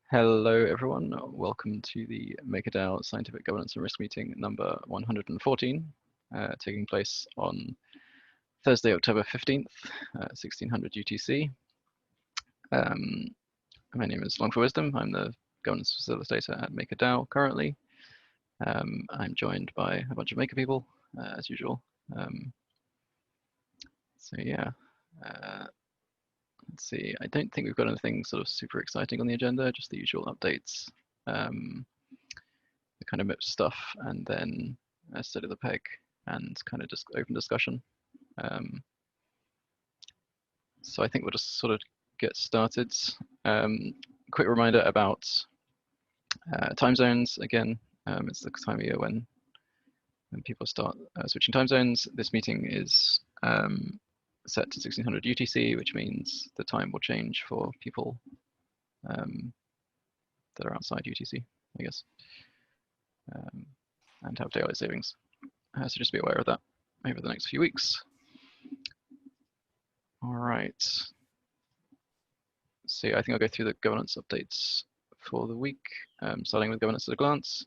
Hello, everyone. Welcome to the MakerDAO Scientific Governance and Risk Meeting number 114, taking place on Thursday, October 15th, 1600 UTC. My name is Long for Wisdom. I'm the governance facilitator at MakerDAO currently. I'm joined by a bunch of Maker people, as usual. Let's see, I don't think we've got anything sort of super exciting on the agenda, just the usual updates, the kind of MIPS stuff, and then a state of the peg and kind of just open discussion. So I think we'll just sort of get started. Quick reminder about time zones. Again, it's the time of year when people start switching time zones. This meeting is set to 1600 UTC, which means the time will change for people that are outside UTC, I guess, and have daylight savings. So just be aware of that over the next few weeks. All right. So I think I'll go through the governance updates for the week, starting with governance at a glance.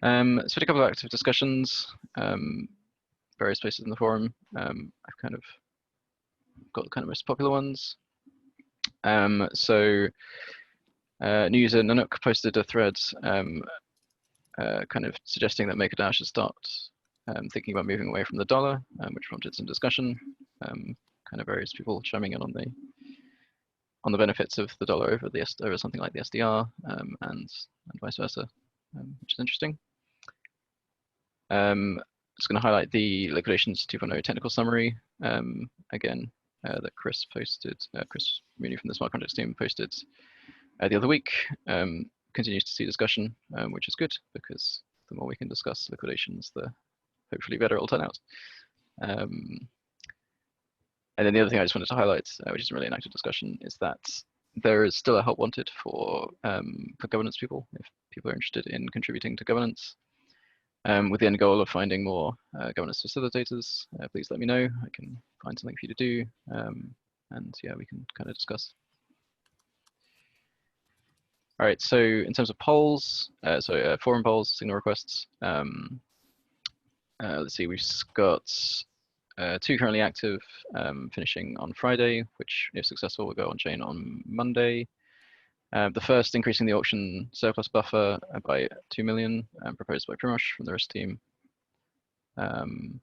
So a couple of active discussions, various places in the forum. I've kind of got the kind of most popular ones. New user Nanook posted a thread kind of suggesting that MakerDAO should start thinking about moving away from the dollar, which prompted some discussion. Kind of various people chiming in on the benefits of the dollar over something like the SDR and vice versa, which is interesting. Just going to highlight the Liquidations 2.0 technical summary again that Chris posted. Chris Mooney from the Smart Contracts team posted the other week. Continues to see discussion, which is good because the more we can discuss liquidations, the hopefully better it'll turn out. And then the other thing I just wanted to highlight, which is really an active discussion, is that there is still a help wanted for governance people, if people are interested in contributing to governance. With the end goal of finding more governance facilitators. Please let me know. I can find something for you to do. And yeah, we can kind of discuss. All right, so in terms of polls, forum polls, signal requests. Let's see, we've got 2 currently active, finishing on Friday, which if successful will go on chain on Monday. The first increasing the auction surplus buffer by 2 million, proposed by Primosh from the risk team. And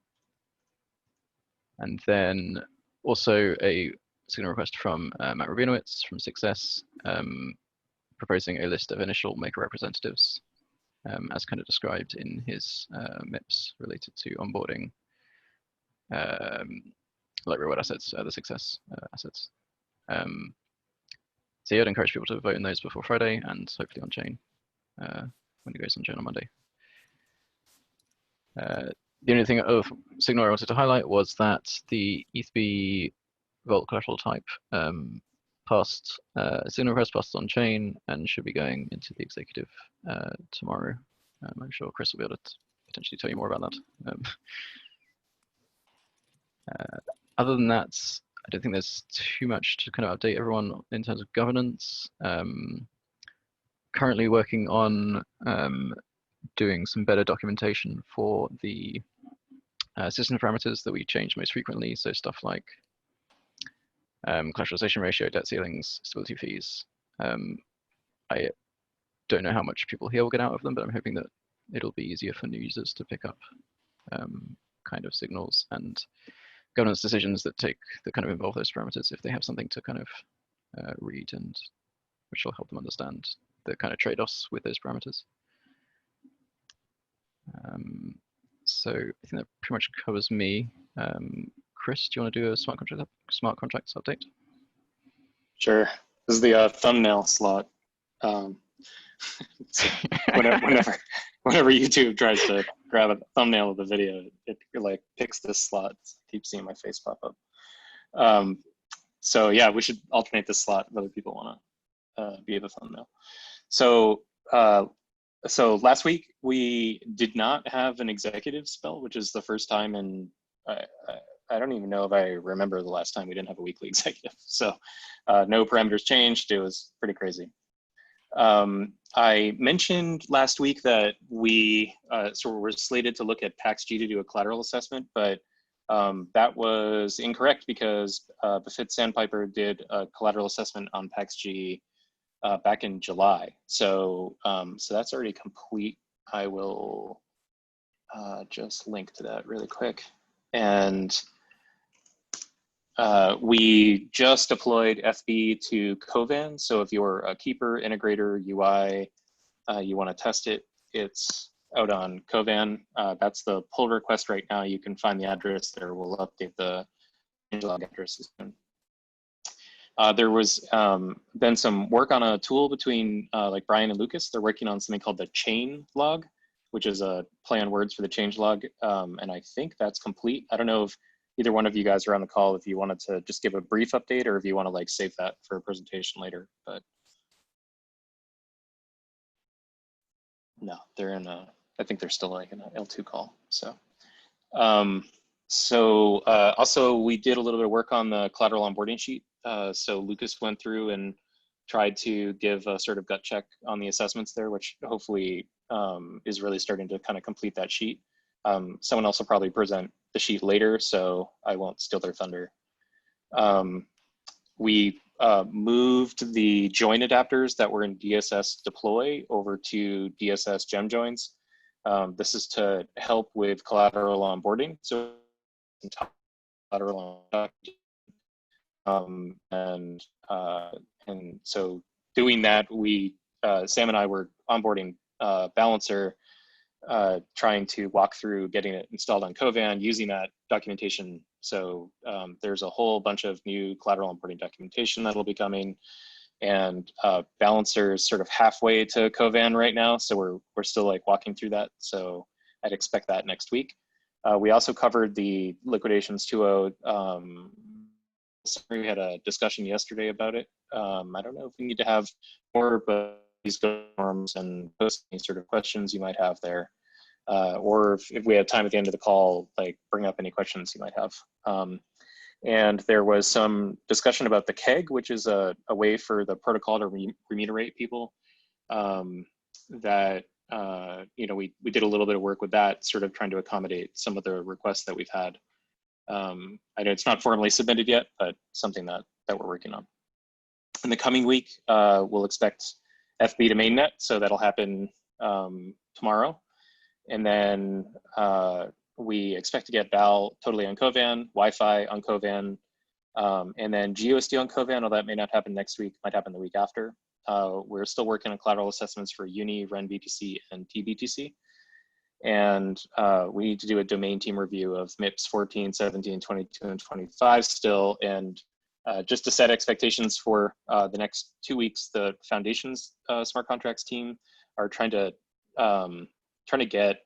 then also a signal request from Matt Rabinowitz from Success, proposing a list of initial maker representatives, as kind of described in his MIPs related to onboarding like reward assets, the Success assets. So yeah, I'd encourage people to vote in those before Friday and hopefully on chain when it goes on chain on Monday. The only thing of signal I wanted to highlight was that the ETHB Vault collateral type passed signal request passed on chain and should be going into the executive tomorrow. I'm sure Chris will be able to potentially tell you more about that. Other than that, I don't think there's too much to kind of update everyone in terms of governance. Currently working on doing some better documentation for the system parameters that we change most frequently. So stuff like collateralization ratio, debt ceilings, stability fees. I don't know how much people here will get out of them, but I'm hoping that it'll be easier for new users to pick up kind of signals and governance decisions that kind of involve those parameters if they have something to kind of read, and which will help them understand the kind of trade-offs with those parameters. So I think that pretty much covers me. Chris, do you want to do a smart contracts update? Sure. This is the thumbnail slot. Whenever YouTube tries to grab a thumbnail of the video, it like picks this slot. I keep seeing my face pop up. So yeah, we should alternate this slot if other people want to be the thumbnail. So last week we did not have an executive spell, which is the first time in I don't even know if I remember the last time we didn't have a weekly executive. So no parameters changed. It was pretty crazy. I mentioned last week that we we're slated to look at PaxG to do a collateral assessment, but that was incorrect because Befit Sandpiper did a collateral assessment on PaxG back in July. So that's already complete. I will just link to that really quick. And we just deployed FB to Covan. So if you're a keeper, integrator, UI, you want to test it, it's out on Covan. That's the pull request right now. You can find the address there. We'll update the changelog addresses soon. There was been some work on a tool between like Brian and Lucas. They're working on something called the chain log, which is a play on words for the change log. And I think that's complete. I don't know if either one of you guys are on the call, if you wanted to just give a brief update or if you want to like save that for a presentation later, but no, they're in a, I think they're still like in an L2 call. So, also we did a little bit of work on the collateral onboarding sheet. So Lucas went through and tried to give a sort of gut check on the assessments there, which hopefully is really starting to kind of complete that sheet. Someone else will probably present the sheet later, so I won't steal their thunder. We moved the join adapters that were in DSS deploy over to DSS gem joins. This is to help with collateral onboarding. So collateral and so doing that, we Sam and I were onboarding Balancer, trying to walk through getting it installed on Covan, using that documentation. So there's a whole bunch of new collateral onboarding documentation that'll be coming, and Balancer is sort of halfway to Covan right now, so we're still like walking through that. So I'd expect that next week. We also covered the Liquidations 2.0. We had a discussion yesterday about it. I don't know if we need to have more, but these forums and post any sort of questions you might have there. Or if we have time at the end of the call, like bring up any questions you might have. And there was some discussion about the keg, which is a way for the protocol to remunerate people. That you know, we did a little bit of work with that, sort of trying to accommodate some of the requests that we've had. I know it's not formally submitted yet, but something that we're working on. In the coming week, we'll expect FB to mainnet, so that'll happen tomorrow. And then we expect to get Val totally on Covan, Wi-Fi on Covan, and then GUSD on Covan, although that may not happen next week, might happen the week after. We're still working on collateral assessments for Uni, Ren BTC, and TBTC. And we need to do a domain team review of MIPs 14, 17, 22, and 25 still. And just to set expectations for the next 2 weeks, the Foundations smart contracts team are trying to get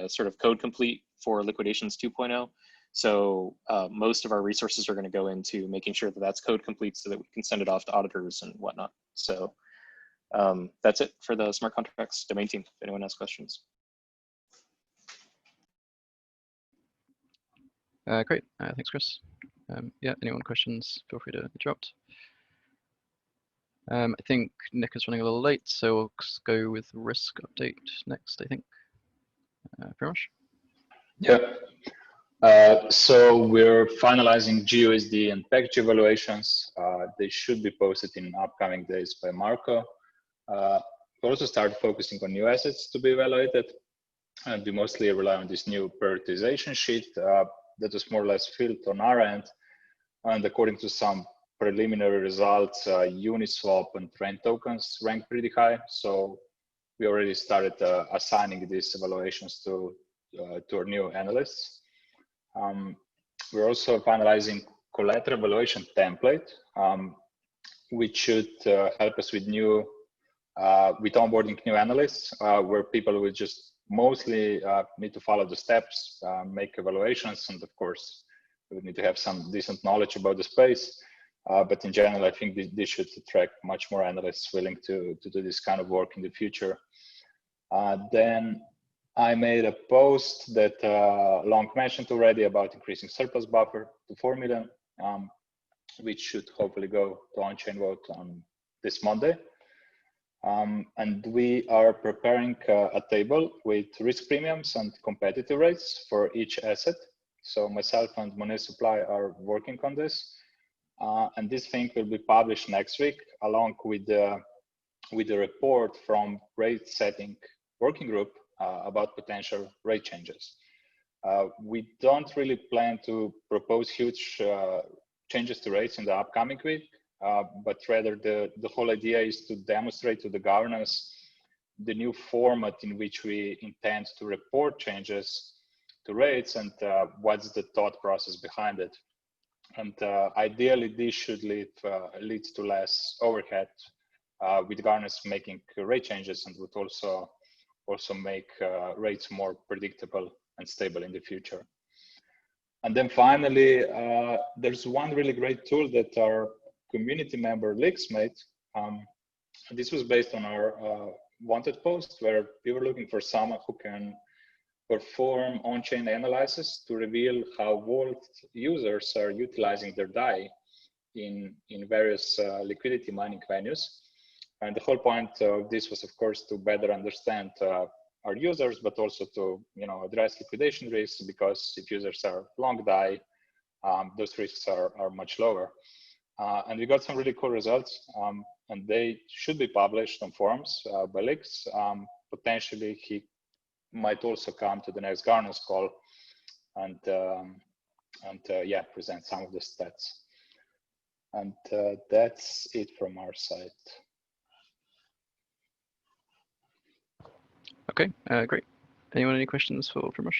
sort of code complete for Liquidations 2.0. So most of our resources are going to go into making sure that that's code complete so that we can send it off to auditors and whatnot. So that's it for the smart contracts domain team, if anyone has questions. Great, thanks, Chris. Yeah, anyone questions, feel free to interrupt. I think Nick is running a little late, so we'll go with risk update next, I think. Primož? Yeah. So we're finalizing GUSD and PaxG evaluations. They should be posted in upcoming days by Marco. We also started focusing on new assets to be evaluated, and we mostly rely on this new prioritization sheet that was more or less filled on our end. And according to some preliminary results, Uniswap and Trend tokens ranked pretty high. So we already started assigning these evaluations to our new analysts. We're also finalizing collateral evaluation template, which should help us with with onboarding new analysts, where people will just mostly need to follow the steps, make evaluations, and of course, we would need to have some decent knowledge about the space. But in general, I think this should attract much more analysts willing to do this kind of work in the future. Then I made a post that Long mentioned already about increasing surplus buffer to 4 million, which should hopefully go to on-chain vote on this Monday. And we are preparing a table with risk premiums and competitive rates for each asset. So myself and Monet Supply are working on this. And this thing will be published next week, along with the report from rate setting working group about potential rate changes. We don't really plan to propose huge changes to rates in the upcoming week, but rather the whole idea is to demonstrate to the governance the new format in which we intend to report changes to rates and what's the thought process behind it. And ideally, this should lead to less overhead with governance making rate changes, and would also make rates more predictable and stable in the future. And then finally, there's one really great tool that our community member Lix made. This was based on our wanted post, where we were looking for someone who can perform on-chain analysis to reveal how Vault users are utilizing their DAI in various liquidity mining venues. And the whole point of this was, of course, to better understand our users, but also to address liquidation risks, because if users are long DAI, those risks are much lower. And we got some really cool results, and they should be published on forums by Lix. Potentially, he might also come to the next governance call and yeah, present some of the stats. And that's it from our side. Okay, great. Anyone any questions for Primož?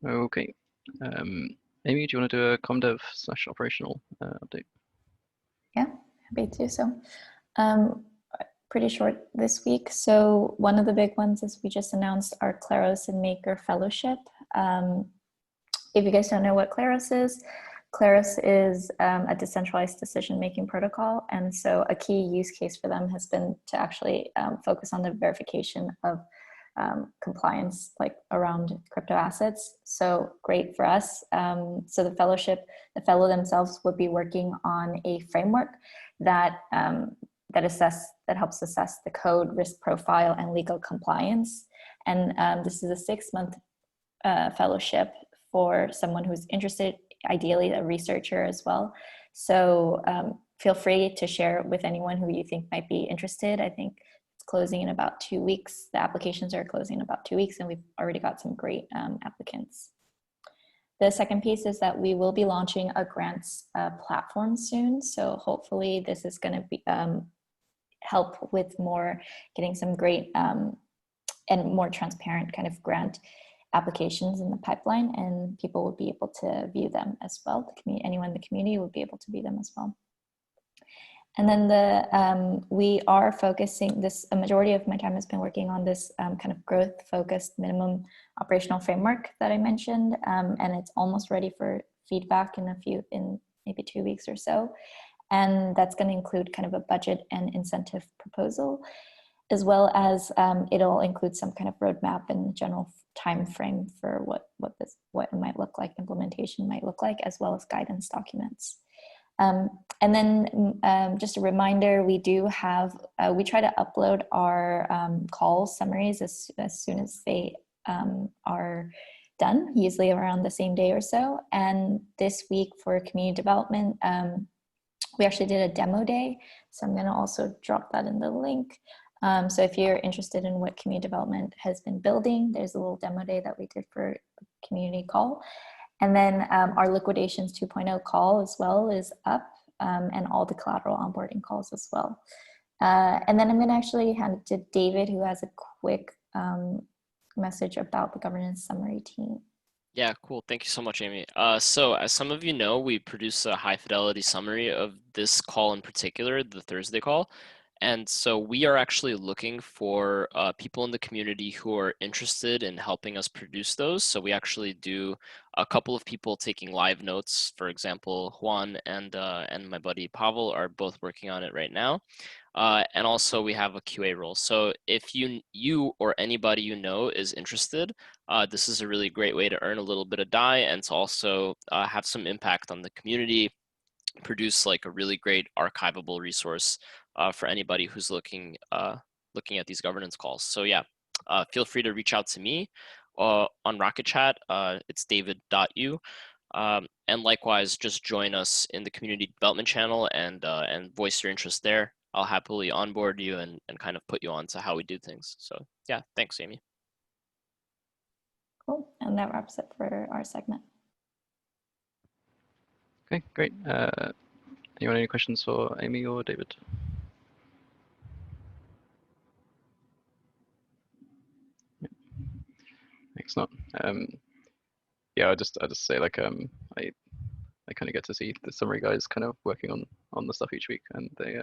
Okay. Amy, do you want to do a ComDev/operational update? Yeah, happy to. So pretty short this week. So one of the big ones is we just announced our Claros and Maker Fellowship. If you guys don't know what Claros is a decentralized decision-making protocol. And so a key use case for them has been to actually focus on the verification of compliance, like around crypto assets. So great for us. So the fellow themselves would be working on a framework that helps assess the code, risk profile, and legal compliance. And this is a 6-month fellowship for someone who's interested, ideally a researcher as well. So feel free to share it with anyone who you think might be interested. I think it's closing in about 2 weeks. The applications are closing in about 2 weeks, and we've already got some great applicants. The second piece is that we will be launching a grants platform soon. So hopefully this is going to be help with getting some great and more transparent kind of grant applications in the pipeline, and people will be able to view them as well. Anyone in the community will be able to view them as well. And then we are focusing a majority of my time has been working on this kind of growth-focused minimum operational framework that I mentioned, and it's almost ready for feedback in maybe 2 weeks or so. And that's going to include kind of a budget and incentive proposal, as well as it'll include some kind of roadmap and general time frame for what it might look like, implementation might look like, as well as guidance documents. And then just a reminder, we try to upload our call summaries as soon as they are done, usually around the same day or so. And this week for community development, we actually did a demo day. So I'm going to also drop that in the link. So if you're interested in what community development has been building, there's a little demo day that we did for community call. And then our liquidations 2.0 call as well is up, and all the collateral onboarding calls as well. And then I'm going to actually hand it to David, who has a quick message about the governance summary team. Yeah, cool. Thank you so much, Amy. So as some of you know, we produce a high fidelity summary of this call in particular, the Thursday call. And so we are actually looking for people in the community who are interested in helping us produce those. So we actually do a couple of people taking live notes. For example, Juan and my buddy Pavel are both working on it right now. And also we have a QA role. So if you or anybody you know is interested, this is a really great way to earn a little bit of DAI and to also have some impact on the community, produce like a really great archivable resource for anybody who's looking at these governance calls. So yeah, feel free to reach out to me on Rocket Chat. It's david.u. And likewise, just join us in the community development channel and voice your interest there. I'll happily onboard you and kind of put you on to how we do things. So yeah, thanks, Amy. Cool. And that wraps it for our segment. Okay, great. Anyone any questions for Amy or David? Yeah. Thanks not. Yeah, I just say like I kind of get to see the summary guys kind of working on the stuff each week, and they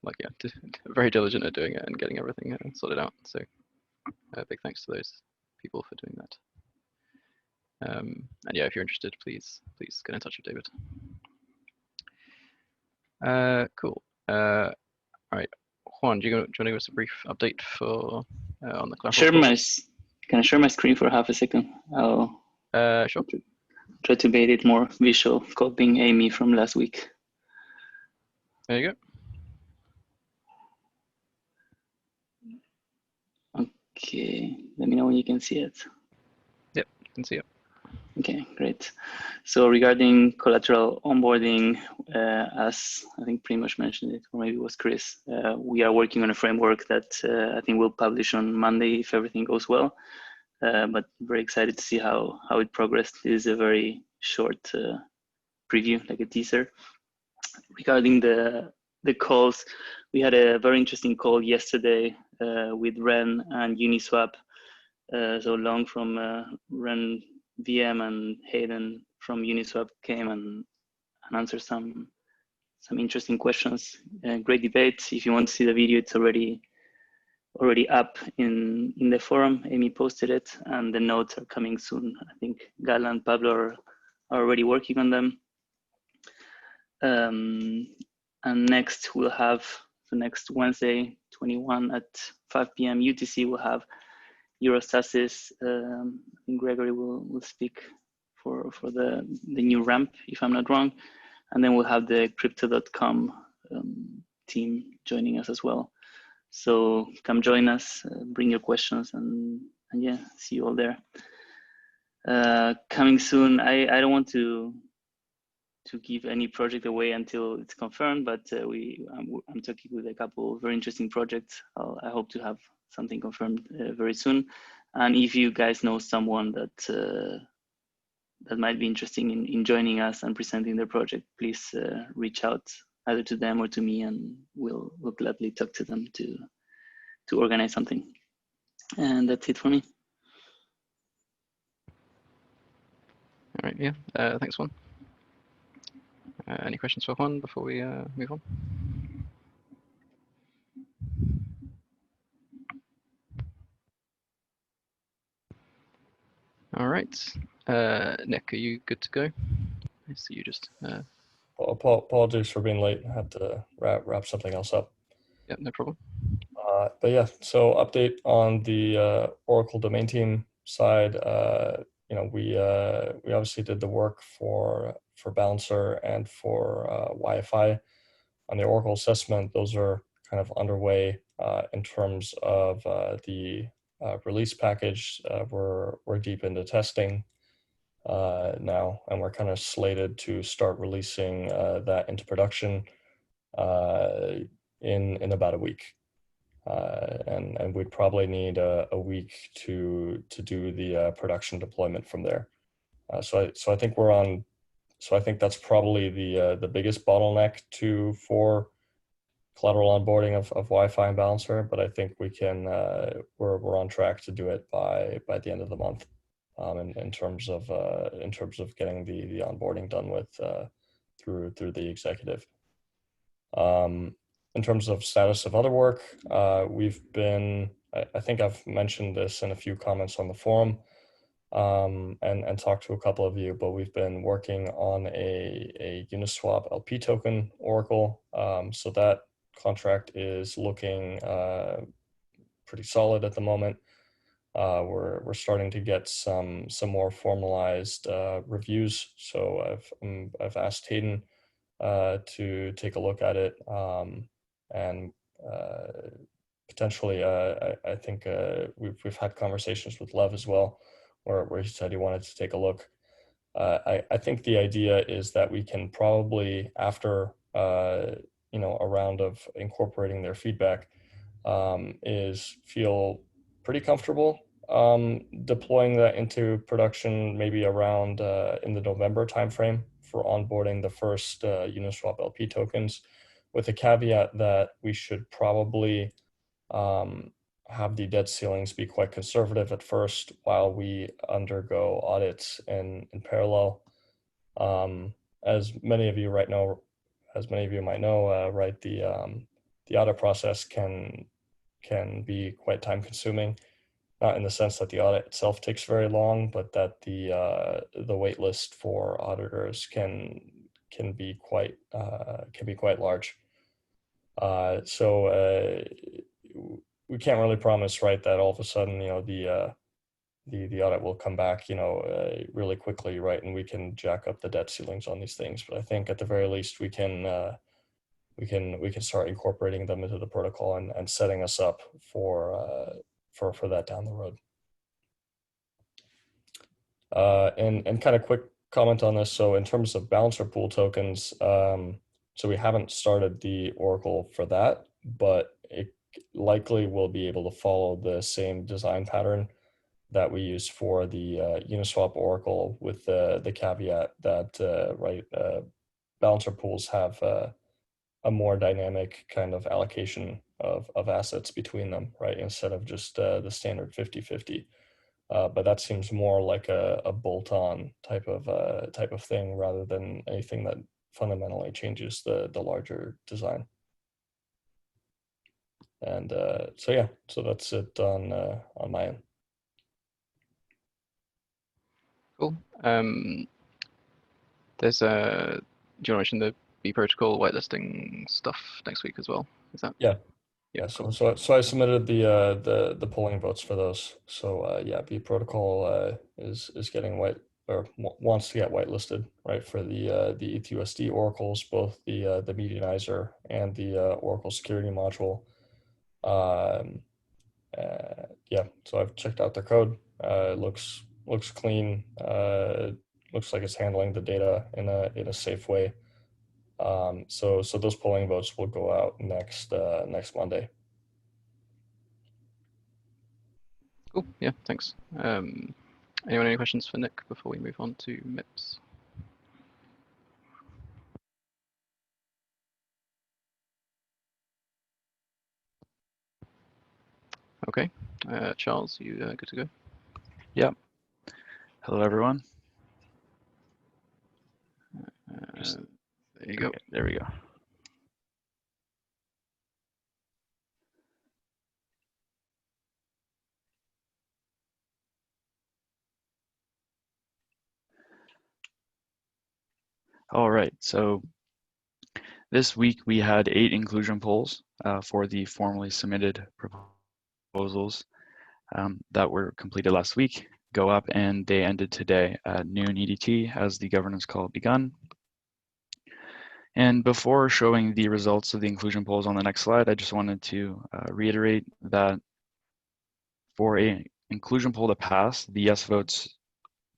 like yeah, very diligent at doing it and getting everything sorted out. So big thanks to those people for doing that. And yeah, if you're interested, please get in touch with David. Cool. All right, Juan, do you want to give us a brief update for on the Collateral Calls? Can I share my screen for half a second? I'll Sure. try to make it more visual, copying Amy from last week. There you go. Okay, let me know when you can see it. Yep, you can see it. Okay, great. So regarding collateral onboarding, as I think pretty much mentioned it, or maybe it was Chris, we are working on a framework that I think we'll publish on Monday if everything goes well. But very excited to see how it progressed. It is a very short preview, like a teaser. Regarding the calls, we had a very interesting call yesterday with Ren and Uniswap. So Long from Ren VM and Hayden from Uniswap came and answered some interesting questions. Great debate. If you want to see the video, it's already up in the forum. Amy posted it, and the notes are coming soon. I think Gala and Pablo are already working on them. And next we'll have, so next Wednesday, 21 at 5 p.m. UTC, we'll have Eurostasis. I think Gregory will speak for the new ramp, if I'm not wrong. And then we'll have the crypto.com team joining us as well. So come join us, bring your questions, and yeah, see you all there. Coming soon, I don't want to give any project away until it's confirmed, but I'm talking with a couple of very interesting projects. I hope to have something confirmed very soon. And if you guys know someone that might be interested in joining us and presenting their project, please reach out either to them or to me, and we'll gladly talk to them to organize something. And that's it for me. All right, yeah, thanks, Juan. Any questions for Juan before we move on? All right, Nick, are you good to go? I see you just. Apologies for being late. I had to wrap something else up. Yeah, no problem. But yeah, so update on the Oracle domain team side. You know, we obviously did the work for Balancer and for Wi-Fi on the Oracle assessment. Those are kind of underway in terms of the release package. We're deep into testing now, and we're kind of slated to start releasing that into production in about a week. And we'd probably need a week to do the production deployment from there. So I think we're on. So I think that's probably the biggest bottleneck for collateral onboarding of Wi-Fi and Balancer. But I think we can. We're on track to do it by the end of the month. In terms of getting the onboarding done with through the executive. in terms of status of other work, we've been, I think I've mentioned this in a few comments on the forum, and talked to a couple of you, but we've been working on a Uniswap LP token oracle. So that contract is looking pretty solid at the moment. We're starting to get some more formalized reviews. So I've asked Hayden to take a look at it, and potentially I think we've had conversations with Lev as well, where he said he wanted to take a look. I think the idea is that we can probably, after a round of incorporating their feedback, is feel pretty comfortable deploying that into production maybe around in the November timeframe for onboarding the first Uniswap LP tokens, with the caveat that we should probably have the debt ceilings be quite conservative at first while we undergo audits in parallel. As many of you might know, right, the audit process can be quite time consuming, not in the sense that the audit itself takes very long, but that the wait list for auditors can be quite large. So we can't really promise, right, that all of a sudden the audit will come back really quickly, right, and we can jack up the debt ceilings on these things. But I think at the very least we can start incorporating them into the protocol and setting us up for that down the road. And kind of quick comment on this. So in terms of balancer pool tokens, so we haven't started the oracle for that, but it likely will be able to follow the same design pattern that we used for the Uniswap oracle, with the caveat that balancer pools have a more dynamic kind of allocation of assets between them, right, instead of just the standard 50-50. But that seems more like a bolt-on type of thing rather than anything that fundamentally changes the larger design. And so yeah, so that's it on my end. Cool. There's do you want to mention the B protocol whitelisting stuff next week as well? Is that? Yeah. Yeah. So, Cool. so I submitted the polling votes for those. So yeah, B protocol is getting wants to get whitelisted, right, for the ETUSD oracles, both the medianizer and the Oracle security module. Yeah, so I've checked out their code. It looks clean. Looks like it's handling the data in a safe way. So those polling votes will go out next Monday. Cool. Yeah. Thanks. Anyone any questions for Nick before we move on to MIPS? Okay. Charles, you good to go? Yep. Hello, everyone. There you go. Okay, there we go. All right, so this week we had 8 inclusion polls for the formally submitted proposals that were completed last week, go up, and they ended today at noon EDT as the governance call begun. And before showing the results of the inclusion polls on the next slide, I just wanted to reiterate that for an inclusion poll to pass, the yes votes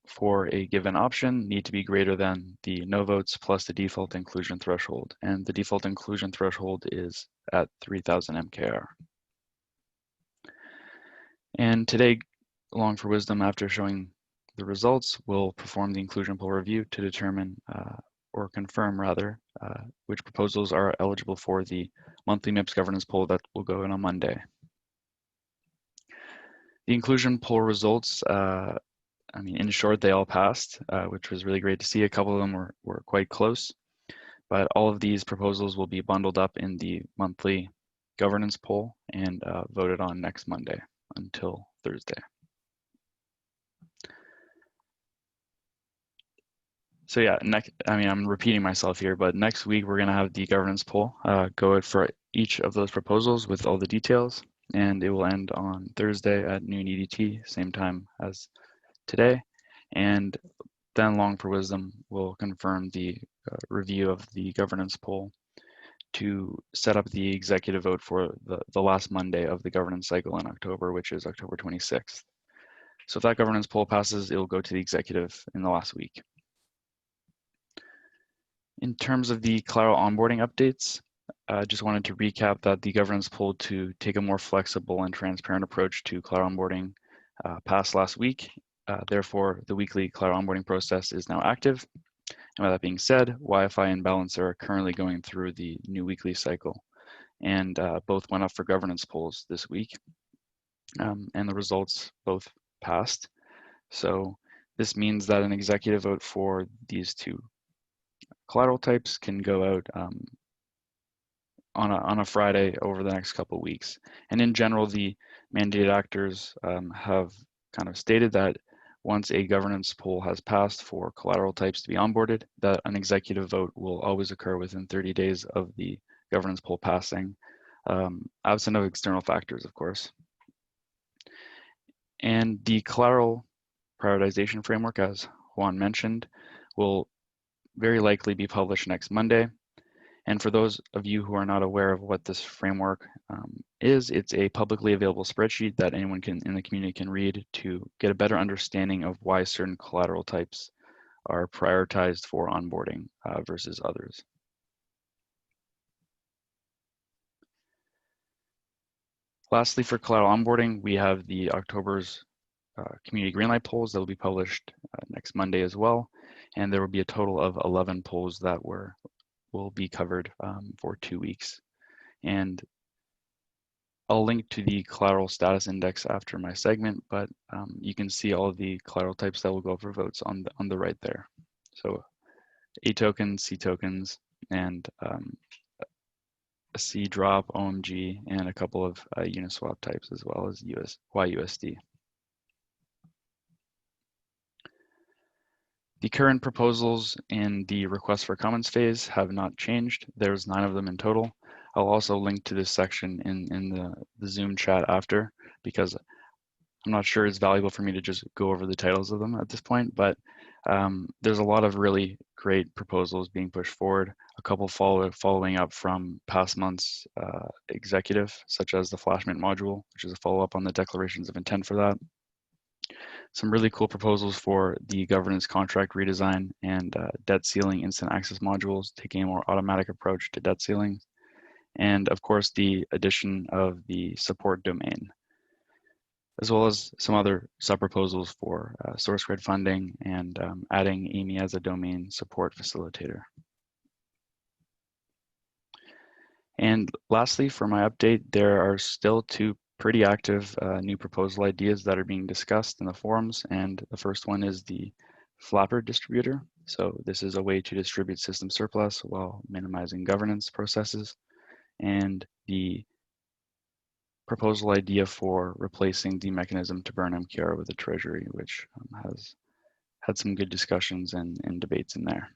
for a given option need to be greater than the no votes plus the default inclusion threshold. And the default inclusion threshold is at 3000 MKR. And today, Along for Wisdom, after showing the results, will perform the inclusion poll review to determine or confirm rather which proposals are eligible for the monthly MIPS governance poll that will go in on Monday. The inclusion poll results, in short, they all passed, which was really great to see. A couple of them were quite close. But all of these proposals will be bundled up in the monthly governance poll and voted on next Monday until Thursday. So yeah, I'm repeating myself here, but next week we're going to have the governance poll go out for each of those proposals with all the details, and it will end on Thursday at noon EDT, same time as today. And then Long for Wisdom will confirm the review of the governance poll to set up the executive vote for the last Monday of the governance cycle in October, which is October 26th. So if that governance poll passes, it will go to the executive in the last week. In terms of the Collateral onboarding updates, I just wanted to recap that the governance poll to take a more flexible and transparent approach to Collateral onboarding passed last week. Therefore, the weekly Collateral onboarding process is now active. And with that being said, Wi-Fi and Balancer are currently going through the new weekly cycle, and both went up for governance polls this week, and the results both passed. So this means that an executive vote for these two collateral types can go out on a Friday over the next couple of weeks. And in general, the mandated actors have kind of stated that once a governance poll has passed for collateral types to be onboarded, that an executive vote will always occur within 30 days of the governance poll passing, absent of external factors, of course. And the collateral prioritization framework, as Juan mentioned, will very likely be published next Monday. And for those of you who are not aware of what this framework is, it's a publicly available spreadsheet that anyone in the community can read to get a better understanding of why certain collateral types are prioritized for onboarding versus others. Lastly, for collateral onboarding, we have the October's community greenlight polls that will be published next Monday as well. And there will be a total of 11 polls that will be covered for 2 weeks. And I'll link to the collateral status index after my segment, but you can see all of the collateral types that will go for votes on the right there. So A tokens, C tokens, and a C drop, OMG, and a couple of Uniswap types as well as YUSD. The current proposals in the request for comments phase have not changed. There's 9 of them in total. I'll also link to this section in the Zoom chat after, because I'm not sure it's valuable for me to just go over the titles of them at this point, but there's a lot of really great proposals being pushed forward, a couple following up from past months executive, such as the Flashmint module, which is a follow-up on the declarations of intent for that. Some really cool proposals for the governance contract redesign and debt ceiling instant access modules, taking a more automatic approach to debt ceiling. And of course, the addition of the support domain, as well as some other sub-proposals for source grid funding and adding Amy as a domain support facilitator. And lastly, for my update, there are still 2 pretty active new proposal ideas that are being discussed in the forums. And the first one is the flapper distributor. So this is a way to distribute system surplus while minimizing governance processes. And the proposal idea for replacing the mechanism to burn MQR with the treasury, which has had some good discussions and debates in there.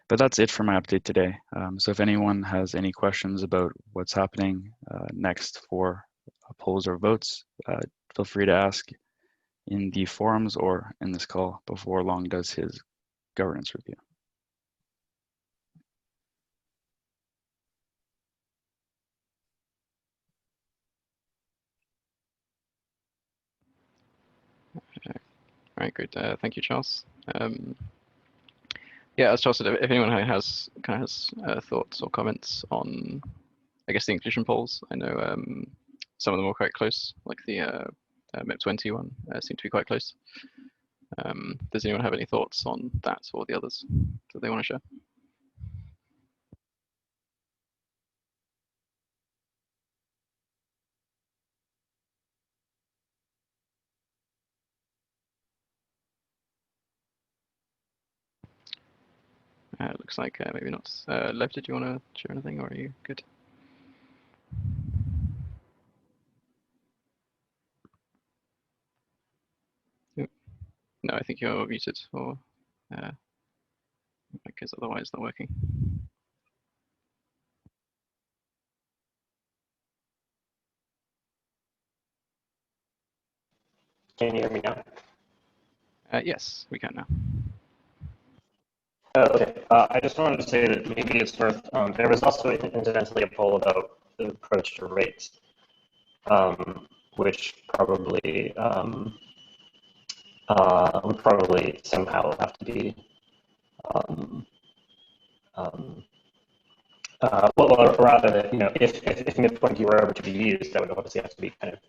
But that's it for my update today. So if anyone has any questions about what's happening next for polls or votes, feel free to ask in the forums or in this call before Long does his governance review. All right, great. Thank you, Charles. Yeah, as Charles said, if anyone has thoughts or comments on, I guess, the inclusion polls, I know some of them were quite close, like the MIP20 one seemed to be quite close. Does anyone have any thoughts on that or the others that they want to share? It looks like maybe not. Lev, did you want to share anything, or are you good? No, I think you're muted, or because otherwise not working. Can you hear me now? Yes, we can now. Oh, okay. I just wanted to say that maybe it's worth, there was also incidentally a poll about the approach to rates, which probably would probably somehow have to be, well, or rather that, you know, if midpoint were ever to be used, that would obviously have to be kind of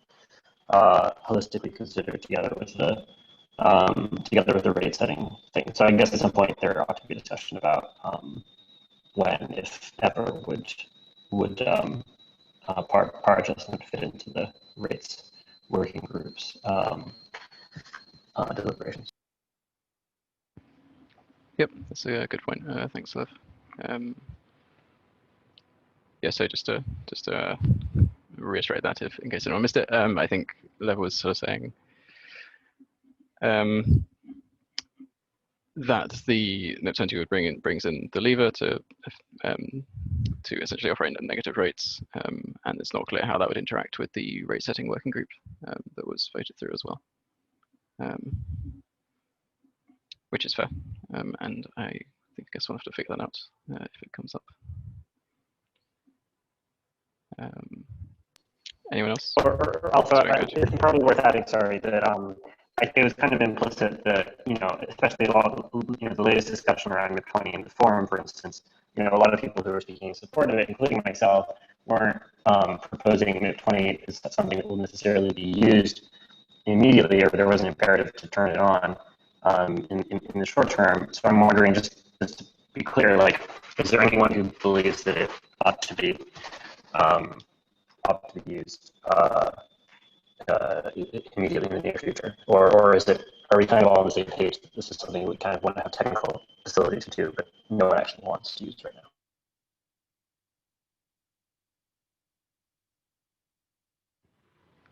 holistically considered together with the rate setting thing. So I guess at some point there ought to be a discussion about when, if ever, would par adjustment fit into the rates working groups deliberations. Yep, that's a good point. Thanks, Lev. Yeah, so just to reiterate that, if in case anyone missed it, I think Lev was sort of saying that the NIP20 would brings in the lever to essentially operate at negative rates, and it's not clear how that would interact with the rate setting working group that was voted through as well, which is fair, and I guess we'll have to figure that out if it comes up. Anyone else? Or also, it's probably worth adding, sorry, that it was kind of implicit that, you know, especially the latest discussion around MIP20 in the forum, for instance, you know, a lot of people who were speaking in support of it, including myself, weren't proposing MIP20 as something that will necessarily be used immediately, or there was an imperative to turn it on in the short term. So I'm wondering, just to be clear, like, is there anyone who believes that it ought to be used immediately in the near future, or is it? Are we kind of all on the same page that this is something we kind of want to have technical facility to do, but no one actually wants to use right now?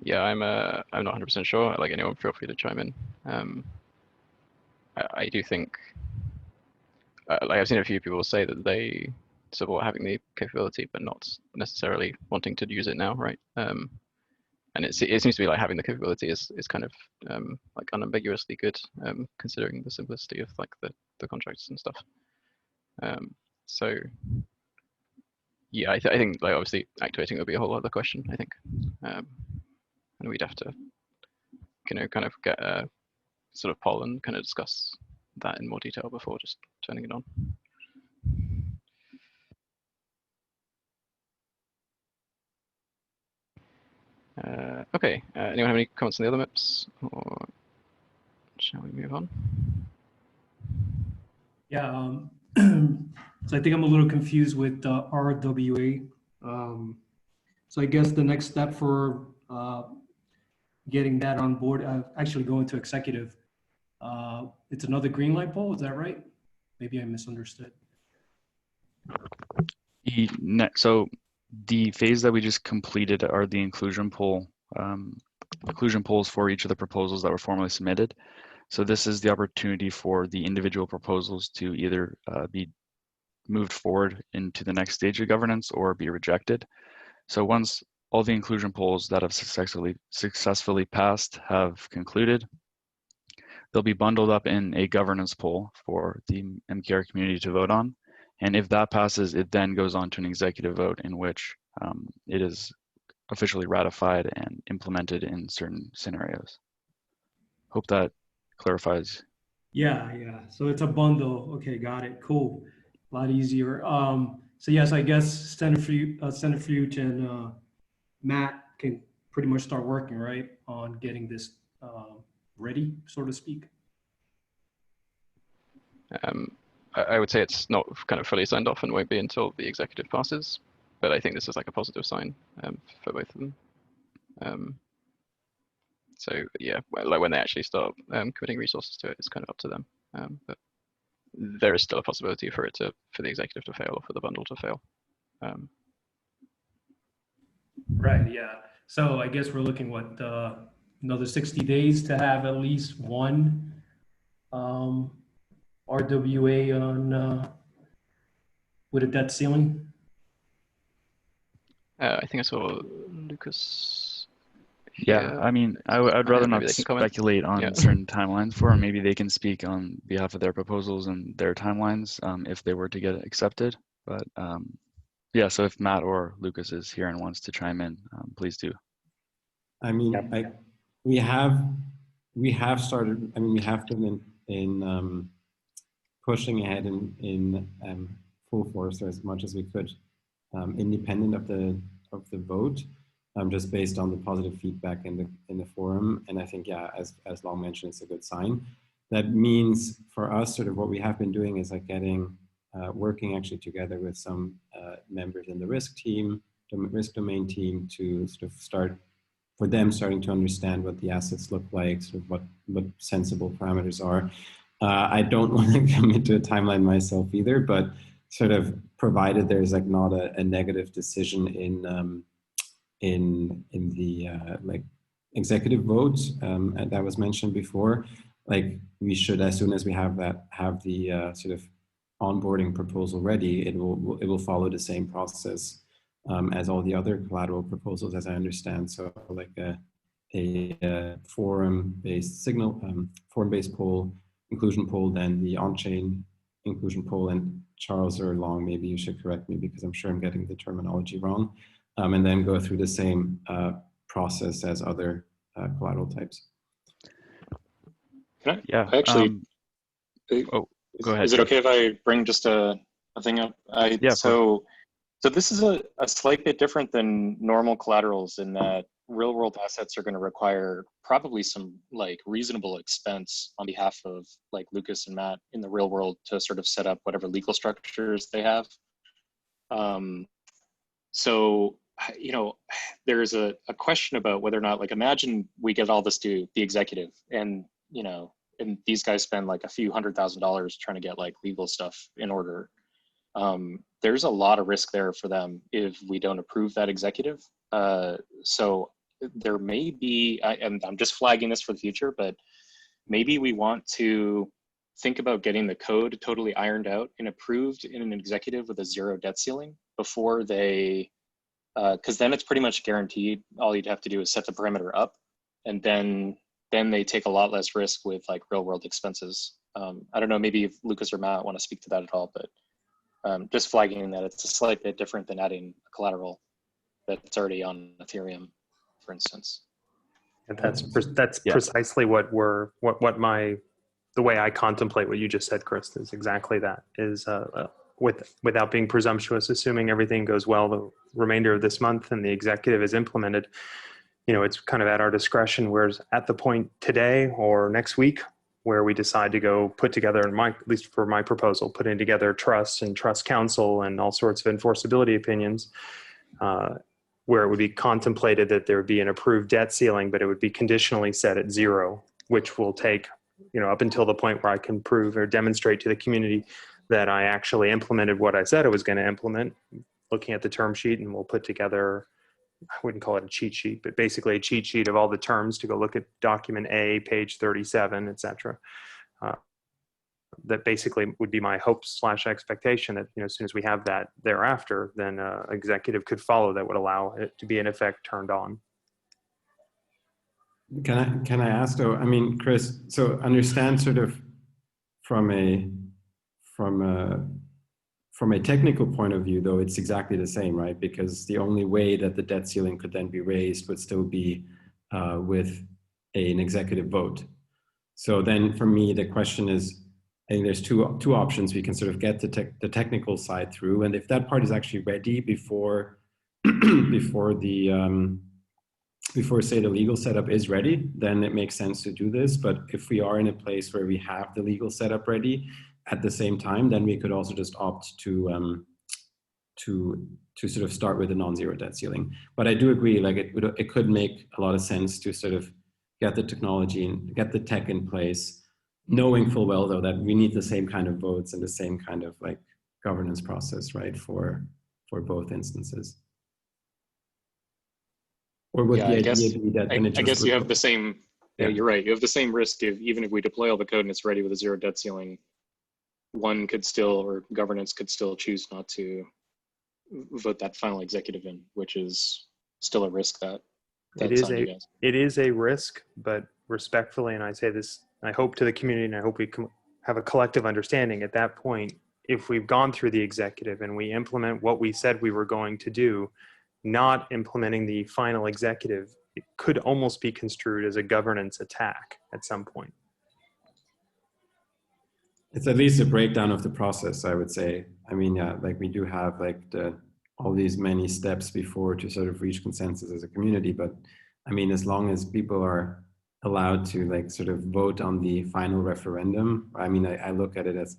Yeah, I'm not 100% sure. Like, anyone, feel free to chime in. I do think, like, I've seen a few people say that they support having the capability, but not necessarily wanting to use it now, right? And it seems to be like having the capability is kind of like unambiguously good, considering the simplicity of like the contracts and stuff. So yeah, I think like obviously activating would be a whole other question, I think, and we'd have to, you know, kind of get a sort of poll and kind of discuss that in more detail before just turning it on. Okay, anyone have any comments on the other MIPs, or shall we move on? Yeah, so I think I'm a little confused with RWA. So I guess the next step for getting that on board, actually going to executive, it's another green light poll, is that right? Maybe I misunderstood. So the phase that we just completed are the inclusion poll, inclusion polls for each of the proposals that were formally submitted. So this is the opportunity for the individual proposals to either be moved forward into the next stage of governance or be rejected. So once all the inclusion polls that have successfully passed have concluded, they'll be bundled up in a governance poll for the MKR community to vote on. And if that passes, it then goes on to an executive vote in which it is officially ratified and implemented in certain scenarios. Hope that clarifies. Yeah. So it's a bundle. Okay, got it. Cool. A lot easier. So yes, I guess Centrifuge and Matt can pretty much start working, right, on getting this ready, so to speak. I would say it's not kind of fully signed off and won't be until the executive passes, but I think this is like a positive sign for both of them. So yeah, like when they actually start committing resources to it, it's kind of up to them. But there is still a possibility for the executive to fail or for the bundle to fail. Right. Yeah. So I guess we're looking what another 60 days to have at least one RWA on with a debt ceiling. I think I saw Lucas. Yeah, here. I mean, I'd rather not Maybe they can comment. speculate on Yeah. certain timelines for them. Maybe they can speak on behalf of their proposals and their timelines if they were to get accepted. But yeah, so if Matt or Lucas is here and wants to chime in, please do. I mean, we have started. I mean, we have been in pushing ahead in full force as much as we could, independent of the vote, just based on the positive feedback in the forum. And I think, yeah, as Long mentioned, it's a good sign. That means for us, sort of what we have been doing is like getting working actually together with some members in the risk team, the risk domain team, to sort of starting to understand what the assets look like, sort of what sensible parameters are. I don't want to commit to a timeline myself either, but sort of provided there's like not a negative decision in the like executive vote that was mentioned before, like we should, as soon as we have the sort of onboarding proposal ready, it will follow the same process as all the other collateral proposals, as I understand. So like a forum-based signal, forum-based poll, inclusion poll, then the on-chain inclusion poll, and Charles or Long, maybe you should correct me because I'm sure I'm getting the terminology wrong, and then go through the same process as other collateral types. Can I? Yeah. I actually. Oh, go ahead. Is it okay if I bring just a thing up? Yeah. So this is a slight bit different than normal collaterals in that real world assets are going to require probably some like reasonable expense on behalf of like Lucas and Matt in the real world to sort of set up whatever legal structures they have. So, you know, there's a question about whether or not, like, imagine we get all this to the executive and, you know, and these guys spend like a few $100,000 trying to get like legal stuff in order. There's a lot of risk there for them if we don't approve that executive. So there may be, and I'm just flagging this for the future, but maybe we want to think about getting the code totally ironed out and approved in an executive with a zero debt ceiling before they, because then it's pretty much guaranteed. All you'd have to do is set the perimeter up, and then they take a lot less risk with like real world expenses. I don't know, maybe if Lucas or Matt want to speak to that at all, but just flagging that it's a slight bit different than adding a collateral that's already on Ethereum, for instance. And that's Yeah. precisely the way I contemplate what you just said, Chris, is exactly that. Is without being presumptuous, assuming everything goes well the remainder of this month and the executive is implemented, you know, it's kind of at our discretion. Whereas at the point today or next week where we decide to go put together, at least for my proposal, putting together trust and trust counsel and all sorts of enforceability opinions, where it would be contemplated that there would be an approved debt ceiling, but it would be conditionally set at zero, which will take, you know, up until the point where I can prove or demonstrate to the community that I actually implemented what I said I was going to implement, looking at the term sheet, and we'll put together, I wouldn't call it a cheat sheet, but basically a cheat sheet of all the terms to go look at document A, page 37, et cetera. That basically would be my hope / expectation that, you know, as soon as we have that thereafter, then executive could follow that would allow it to be in effect turned on. Can I ask though? I mean, Chris, so understand sort of from a technical point of view, though, it's exactly the same, right? Because the only way that the debt ceiling could then be raised would still be with an executive vote. So then for me, the question is, I think there's two options. We can sort of get the technical side through, and if that part is actually ready before before say the legal setup is ready, then it makes sense to do this. But if we are in a place where we have the legal setup ready at the same time, then we could also just opt to sort of start with a non-zero debt ceiling. But I do agree, like it could make a lot of sense to sort of get the technology and get the tech in place knowing full well though that we need the same kind of votes and the same kind of like governance process, right, for both instances. Or would the idea be that then it just... I guess you have the same, yeah, you're right. You have the same risk if even if we deploy all the code and it's ready with a zero debt ceiling, one could still, or governance could still choose not to vote that final executive in, which is still a risk that that's on you guys. It is a risk, but respectfully, and I say this, I hope to the community, and I hope we have a collective understanding at that point, if we've gone through the executive and we implement what we said we were going to do, not implementing the final executive, it could almost be construed as a governance attack at some point. It's at least a breakdown of the process, I would say. I mean, yeah, like we do have like all these many steps before to sort of reach consensus as a community. But I mean, as long as people are allowed to like sort of vote on the final referendum, I mean, I look at it as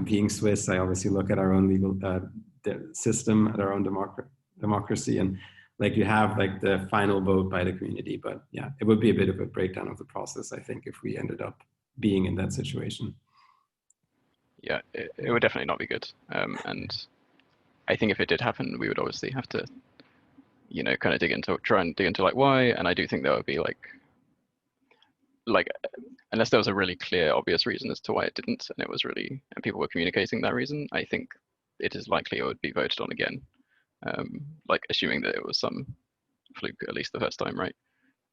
being Swiss, I obviously look at our own legal system, at our own democracy, and like you have like the final vote by the community. But yeah, it would be a bit of a breakdown of the process, I think, if we ended up being in that situation. Yeah, it would definitely not be good. And I think if it did happen, we would obviously have to, you know, kind of try and dig into like why. And I do think there would be like unless there was a really clear, obvious reason as to why it didn't, and it was really, and people were communicating that reason, I think it is likely it would be voted on again. Like assuming that it was some fluke at least the first time, right?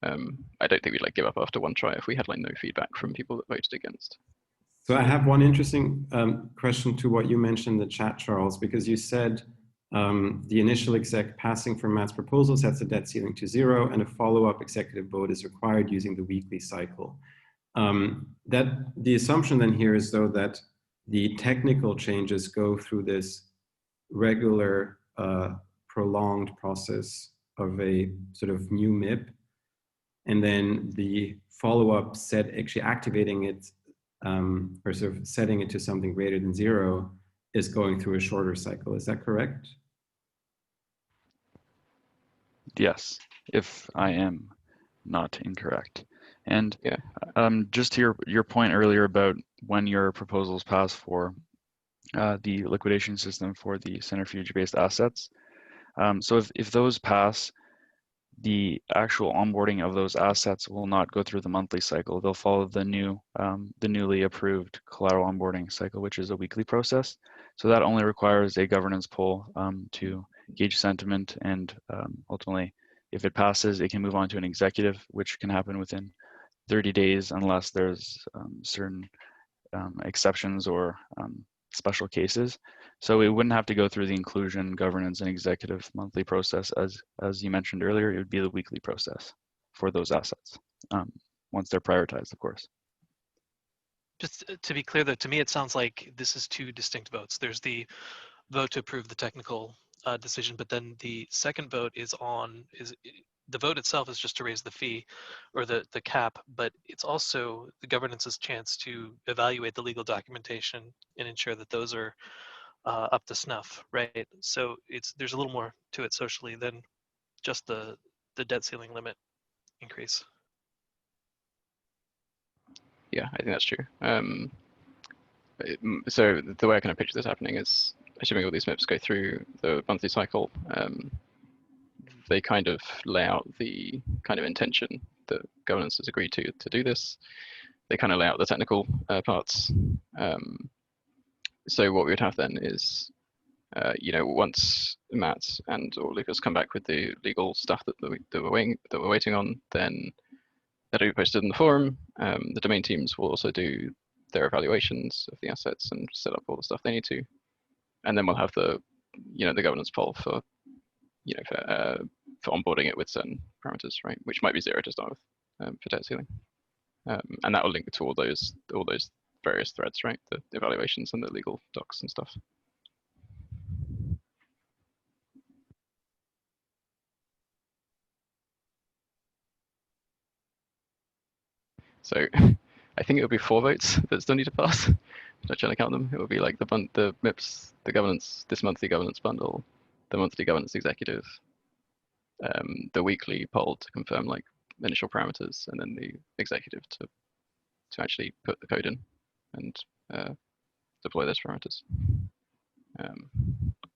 I don't think we'd like give up after one try if we had like no feedback from people that voted against. So I have one interesting question to what you mentioned in the chat, Charles, because you said the initial exec passing from Matt's proposal sets the debt ceiling to 0 and a follow-up executive vote is required using the weekly cycle. That the assumption then here is though that the technical changes go through this regular prolonged process of a sort of new MIP, and then the follow-up set actually activating it or sort of setting it to something greater than 0 is going through a shorter cycle. Is that correct? Yes, if I am not incorrect. And yeah, just to your point earlier about when your proposals pass for the liquidation system for the centrifuge-based assets. So if those pass, the actual onboarding of those assets will not go through the monthly cycle. They'll follow the newly approved collateral onboarding cycle, which is a weekly process. So that only requires a governance poll to gauge sentiment, and ultimately, if it passes, it can move on to an executive, which can happen within 30 days unless there's certain exceptions or special cases. So it wouldn't have to go through the inclusion, governance, and executive monthly process as you mentioned earlier. It would be the weekly process for those assets once they're prioritized, of course. Just to be clear, though, to me it sounds like this is two distinct votes. There's the vote to approve the technical decision, but then the second vote is the vote itself is just to raise the fee or the cap, but it's also the governance's chance to evaluate the legal documentation and ensure that those are up to snuff, right? So there's a little more to it socially than just the debt ceiling limit increase. Yeah, I think that's true. So the way I kind of picture this happening is, assuming all these MIPs go through the monthly cycle, they kind of lay out the kind of intention that governance has agreed to do this. They kind of lay out the technical parts. So what we would have then is, you know, once Matt or Lucas come back with the legal stuff that we're waiting on, then that'll be posted in the forum. The domain teams will also do their evaluations of the assets and set up all the stuff they need to, and then we'll have the governance poll for for onboarding it with certain parameters, right? Which might be 0 to start with for debt ceiling, and that will link to all those various threads, right? The evaluations and the legal docs and stuff. So I think it would be 4 votes that still need to pass. I'm not trying to count them. It would be like the MIPS, the governance, this monthly governance bundle, the monthly governance executive, the weekly poll to confirm like initial parameters, and then the executive to to actually put the code in and deploy those parameters.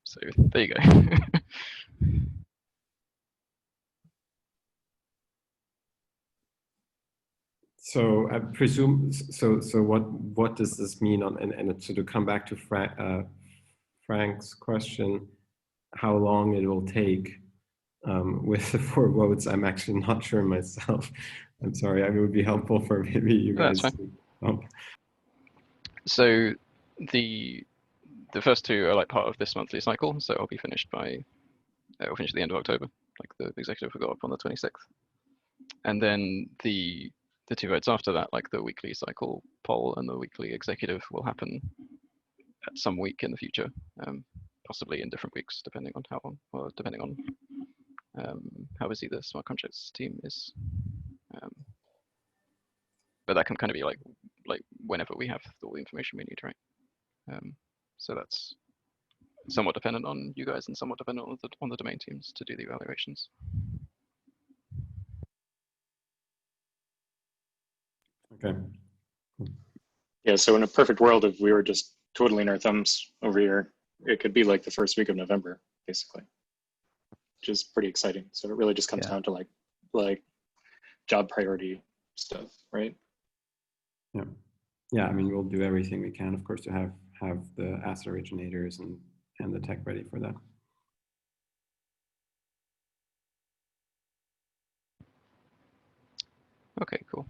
So there you go. So I presume, so what does this mean on, and so to come back to Frank's question, how long it will take with the 4 votes, I'm actually not sure myself. I'm sorry, it would be helpful for maybe you guys. That's fine. So the first 2 are like part of this monthly cycle, so I'll be finished by, we'll finish at the end of October, like the executive will go up on the 26th. And then the 2 votes after that, like the weekly cycle poll and the weekly executive, will happen at some week in the future, possibly in different weeks, depending on how busy the smart contracts team is. But that can kind of be like whenever we have all the information we need, right? So that's somewhat dependent on you guys and somewhat dependent on the domain teams to do the evaluations. Okay. Yeah, so in a perfect world, if we were just twiddling our thumbs over here, it could be like the first week of November, basically, which is pretty exciting. So it really just comes down to like job priority stuff, right? Yeah. Yeah, I mean, we'll do everything we can, of course, to have the asset originators and the tech ready for that. Okay, cool.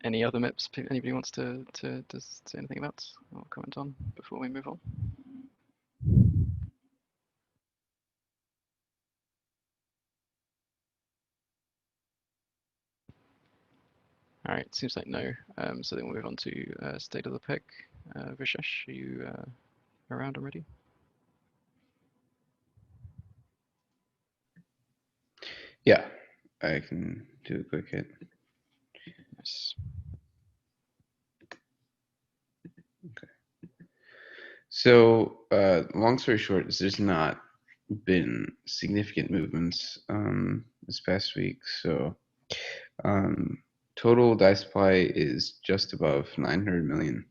Any other MIPs anybody wants to say anything about or comment on before we move on? All right, seems like no. So then we'll move on to state of the peg. Vishesh, are you around already? Yeah, I can do a quick hit. Nice. Okay. So long story short, there's not been significant movements this past week. So total DAI supply is just above 900 million.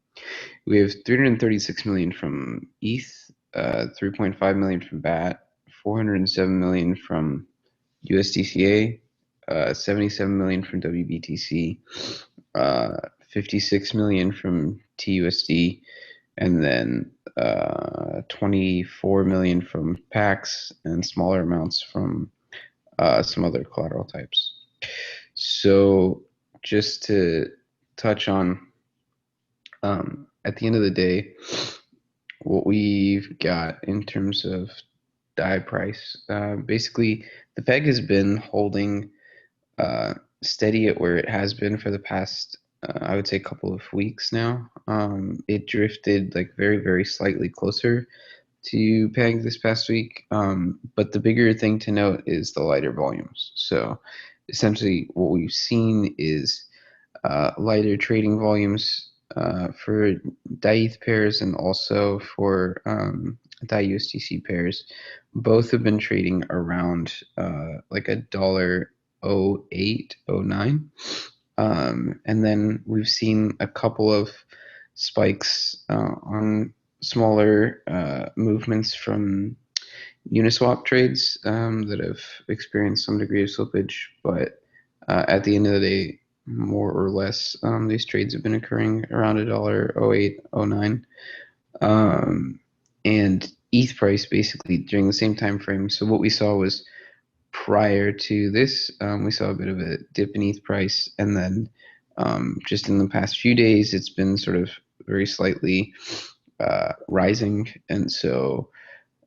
We have 336 million from ETH, 3.5 million from BAT, 407 million from USDCA, 77 million from WBTC, 56 million from TUSD, and then 24 million from PAX and smaller amounts from some other collateral types. So just to touch on, at the end of the day, what we've got in terms of DAI price, basically the peg has been holding steady at where it has been for the past, I would say, couple of weeks now. It drifted like very, very slightly closer to peg this past week. But the bigger thing to note is the lighter volumes. So essentially what we've seen is lighter trading volumes for DAI ETH pairs and also for DAI USDC pairs. Both have been trading around like $1.08, 09. And then we've seen a couple of spikes on smaller movements from Uniswap trades that have experienced some degree of slippage, but at the end of the day, more or less, these trades have been occurring around $1.08, 09. And ETH price basically during the same time frame. So what we saw was prior to this, we saw a bit of a dip in ETH price, and then just in the past few days, it's been sort of very slightly rising. And so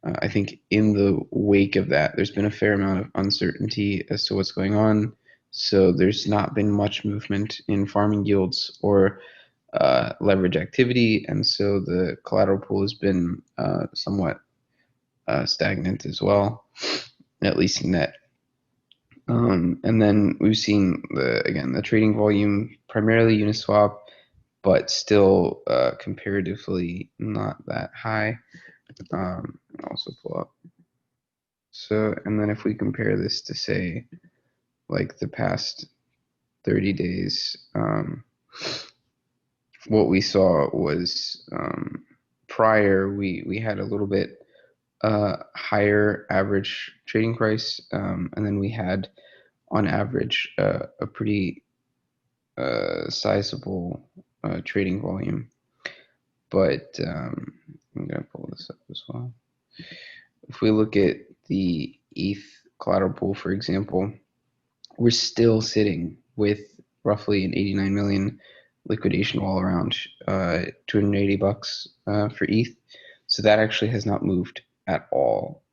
I think in the wake of that, there's been a fair amount of uncertainty as to what's going on. So there's not been much movement in farming yields or leverage activity. And so the collateral pool has been somewhat stagnant as well, at least net. And then we've seen, the trading volume, primarily Uniswap, but still comparatively not that high. I'll also pull up. So, and then if we compare this to say, like the past 30 days, what we saw was prior we had a little bit higher average trading price, and then we had on average a pretty sizable trading volume. But I'm gonna pull this up as well. If we look at the ETH collateral pool, for example, we're still sitting with roughly an 89 million liquidation wall around 280 bucks for ETH. So that actually has not moved at all,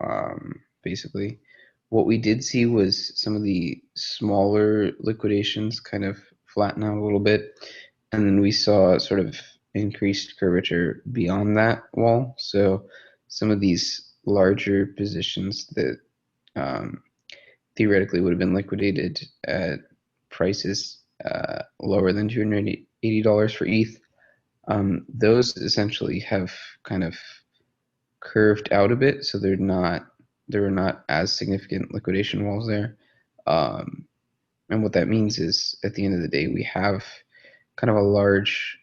basically. What we did see was some of the smaller liquidations kind of flatten out a little bit. And then we saw sort of increased curvature beyond that wall. So some of these larger positions that theoretically would have been liquidated at prices lower than $280 for ETH, those essentially have kind of curved out a bit, so there were not as significant liquidation walls there. And what that means is, at the end of the day, we have kind of a large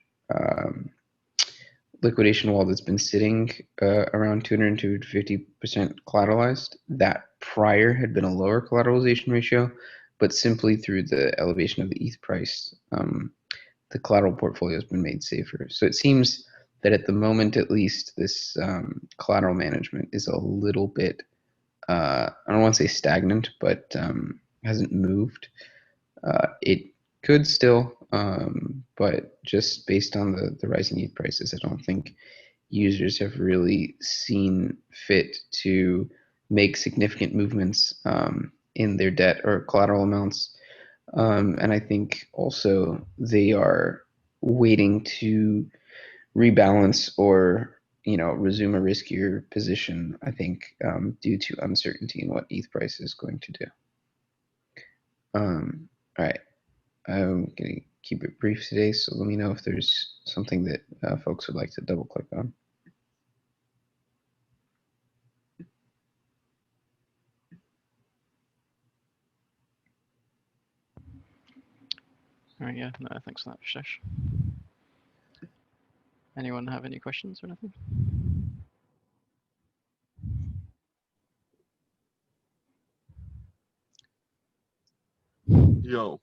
liquidation wall that's been sitting around 200 to 250% collateralized. That prior had been a lower collateralization ratio, but simply through the elevation of the ETH price, the collateral portfolio has been made safer. So it seems that at the moment, at least, this collateral management is a little bit, I don't want to say stagnant, but hasn't moved. It could still, but just based on the rising ETH prices, I don't think users have really seen fit to make significant movements in their debt or collateral amounts. And I think also they are waiting to rebalance or resume a riskier position, I think, due to uncertainty in what ETH price is going to do. All right. I'm going to keep it brief today, so let me know if there's something that folks would like to double click on. All right, yeah, no, thanks for that, Vishesh. Anyone have any questions or anything? Yo.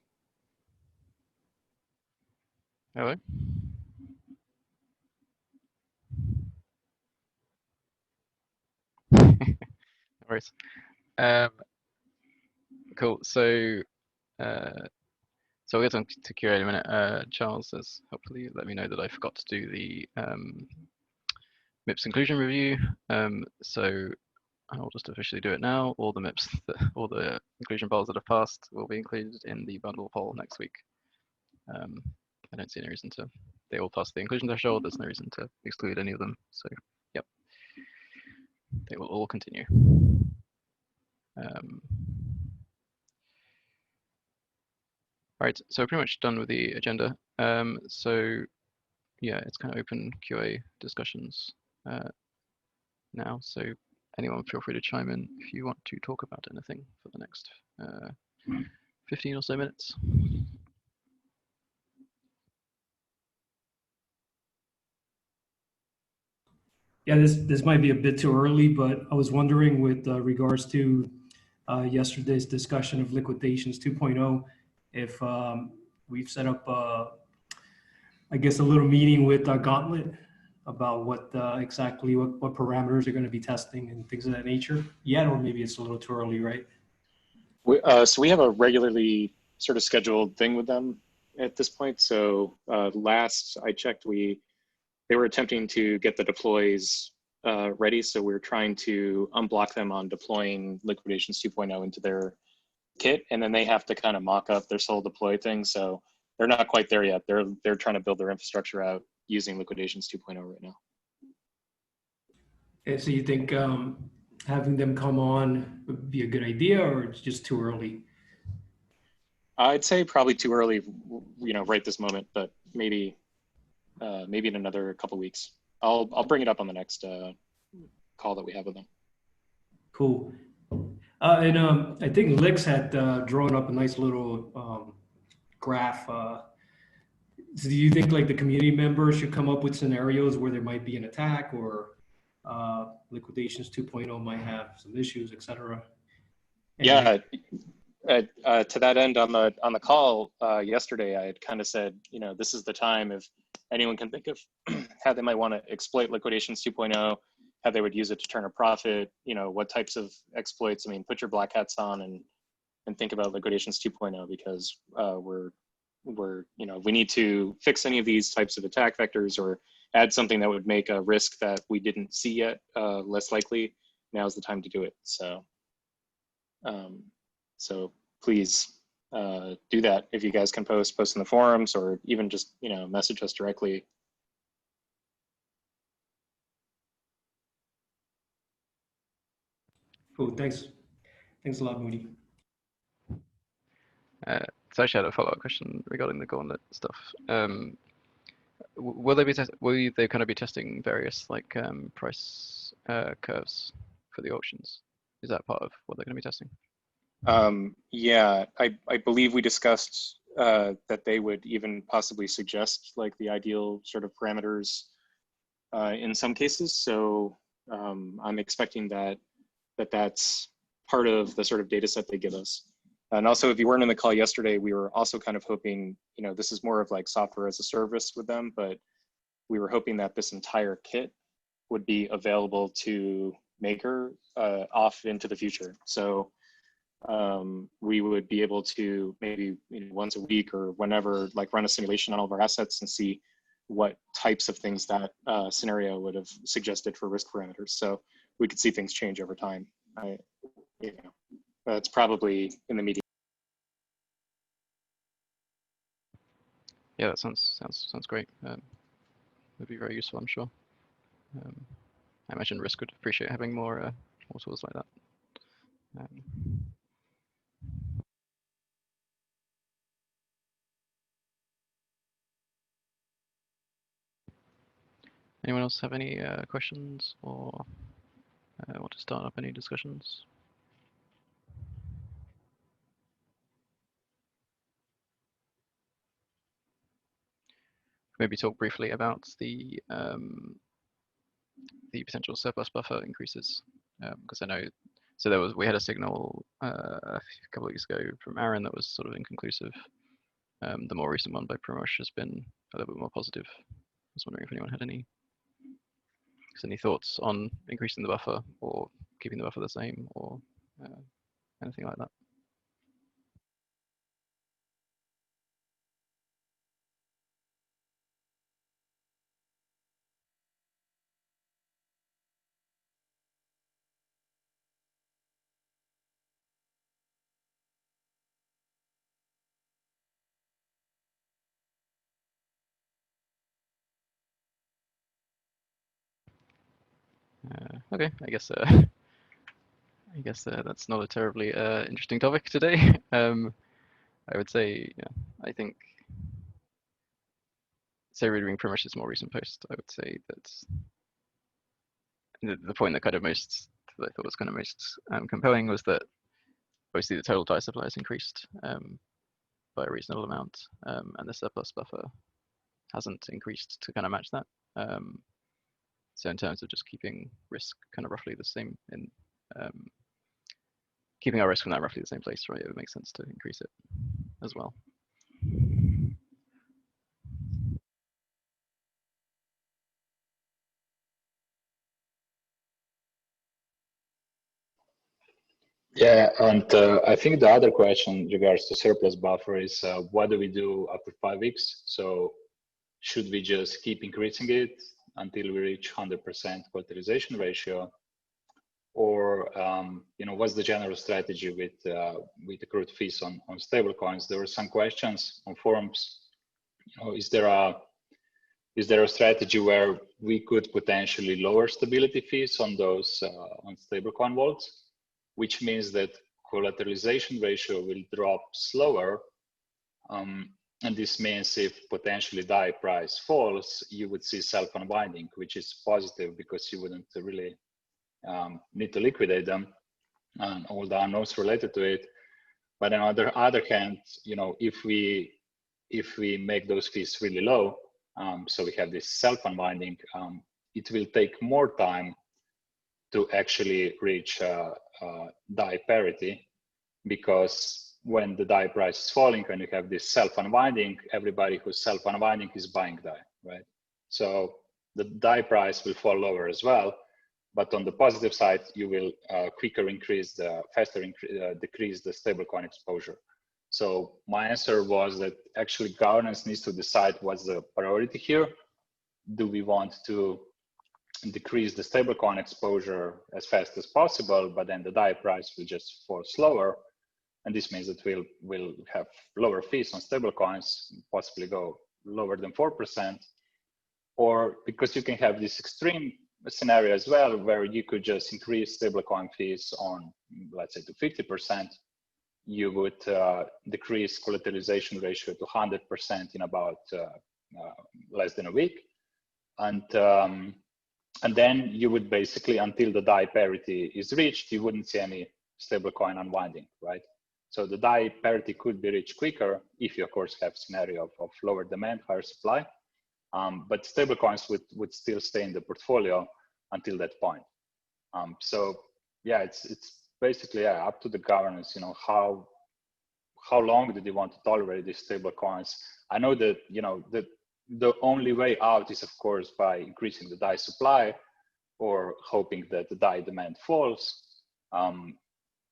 Hello? No worries. Cool. So we'll get on to QA in a minute. Charles has hopefully let me know that I forgot to do the MIPS inclusion review. So I'll just officially do it now. All the MIPS, all the inclusion polls that have passed will be included in the bundle poll next week. I don't see any reason to. They all passed the inclusion threshold. There's no reason to exclude any of them. So, yep, they will all continue. All right, so we're pretty much done with the agenda. So, yeah, it's kind of open QA discussions now. So, anyone feel free to chime in if you want to talk about anything for the next 15 or so minutes. Yeah, this might be a bit too early, but I was wondering with regards to yesterday's discussion of liquidations 2.0, if we've set up, I guess, a little meeting with Gauntlet about what exactly what parameters are going to be testing and things of that nature yet, or maybe it's a little too early, right? So we have a regularly sort of scheduled thing with them at this point. So last I checked, they were attempting to get the deploys ready. So we're trying to unblock them on deploying Liquidations 2.0 into their kit, and then they have to kind of mock up their sole deploy thing. So they're not quite there yet. They're trying to build their infrastructure out using Liquidations 2.0 right now. And so you think having them come on would be a good idea, or it's just too early? I'd say probably too early, right this moment, but maybe in another couple of weeks. I'll bring it up on the next call that we have with them. Cool. And I think Lix had drawn up a nice little graph. So do you think like the community members should come up with scenarios where there might be an attack, or liquidations 2.0 might have some issues, etc.? Yeah. To that end, on the call yesterday, I had kind of said, you know, this is the time if anyone can think of how they might want to exploit liquidations 2.0, how they would use it to turn a profit, you know, what types of exploits. I mean, put your black hats on and think about liquidations 2.0, because you know, we need to fix any of these types of attack vectors or add something that would make a risk that we didn't see yet less likely. Now's the time to do it. So so please do that. If you guys can post in the forums, or even just, you know, message us directly. Cool, thanks a lot, Moody. So I actually had a follow-up question regarding the gauntlet stuff. Will they kind of be testing various like price curves for the auctions? Is that part of what they're going to be testing? Yeah, I believe we discussed that they would even possibly suggest like the ideal sort of parameters in some cases. So I'm expecting that's part of the sort of data set they give us. And also, if you weren't in the call yesterday, we were also kind of hoping, you know, this is more of like software as a service with them, but we were hoping that this entire kit would be available to Maker off into the future. So we would be able to maybe, you know, once a week or whenever, like run a simulation on all of our assets and see what types of things that scenario would have suggested for risk parameters. So we could see things change over time. You know, that's probably in the meeting. Yeah, that sounds great. Would be very useful, I'm sure. I imagine Risk would appreciate having more tools like that. Anyone else have any questions, or want to start up any discussions? Maybe talk briefly about the potential surplus buffer increases, because I know, so we had a signal a couple of weeks ago from Aaron that was sort of inconclusive. The more recent one by Primosh has been a little bit more positive. I was wondering if anyone had any thoughts on increasing the buffer or keeping the buffer the same, or anything like that. Okay, I guess that's not a terribly interesting topic today. I would say, yeah, I think, say reading Primish's more recent post, I would say that the point that I thought was kind of most compelling was that obviously the total DAI supply has increased by a reasonable amount, and the surplus buffer hasn't increased to kind of match that. So in terms of just keeping risk kind of roughly the same, in keeping our risk in that roughly the same place, right? It would make sense to increase it as well. Yeah, and I think the other question in regards to surplus buffer is what do we do after 5 weeks? So should we just keep increasing it until we reach 100% collateralization ratio? Or you know, what's the general strategy with accrued fees on stablecoins? There were some questions on forums. You know, is there a strategy where we could potentially lower stability fees on those on stablecoin vaults, which means that collateralization ratio will drop slower, and this means if potentially DAI price falls, you would see self-unwinding, which is positive because you wouldn't really need to liquidate them and all the unknowns related to it. But on the other hand, you know, if we if we make those fees really low, so we have this self-unwinding, it will take more time to actually reach DAI parity, because when the DAI price is falling and you have this self-unwinding, everybody who's self-unwinding is buying DAI, right? So the DAI price will fall lower as well, but on the positive side, you will decrease the stablecoin exposure. So my answer was that actually governance needs to decide what's the priority here. Do we want to decrease the stablecoin exposure as fast as possible, but then the DAI price will just fall slower? And this means that we'll have lower fees on stablecoins, possibly go lower than 4%. Or because you can have this extreme scenario as well, where you could just increase stablecoin fees on, let's say, to 50%. You would decrease collateralization ratio to 100% in about less than a week. And then you would basically, until the DAI parity is reached, you wouldn't see any stablecoin unwinding, right? So the DAI parity could be reached quicker if you, of course, have scenario of lower demand, higher supply. But stablecoins would still stay in the portfolio until that point. So yeah, it's basically up to the governance. You know, how long do they want to tolerate these stablecoins? I know that the only way out is, of course, by increasing the DAI supply or hoping that the DAI demand falls.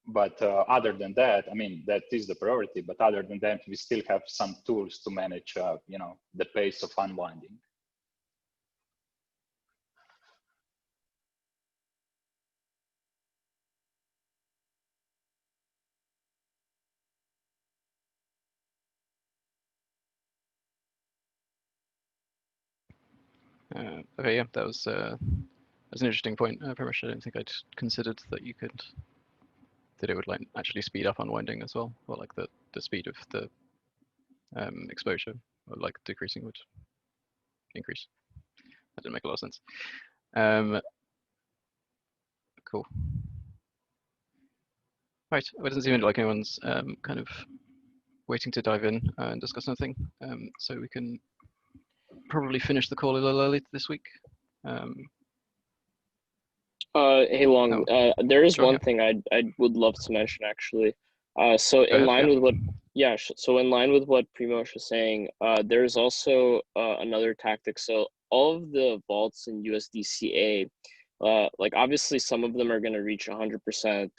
But other than that, I mean, that is the priority. But other than that, we still have some tools to manage, the pace of unwinding. Okay, yeah, that was an interesting point. Very much, I don't think I'd considered that it would like actually speed up unwinding as well, or like the speed of the exposure, or like decreasing would increase. That didn't make a lot of sense. Cool. Right, well, it doesn't seem like anyone's kind of waiting to dive in and discuss anything, so we can probably finish the call a little early this week. Hey Long, there is sure, one yeah. thing I would love to mention actually. So in line with what, so in line with what Primoz was saying, there's also another tactic. So all of the vaults in USDCA, like obviously some of them are going to reach 100%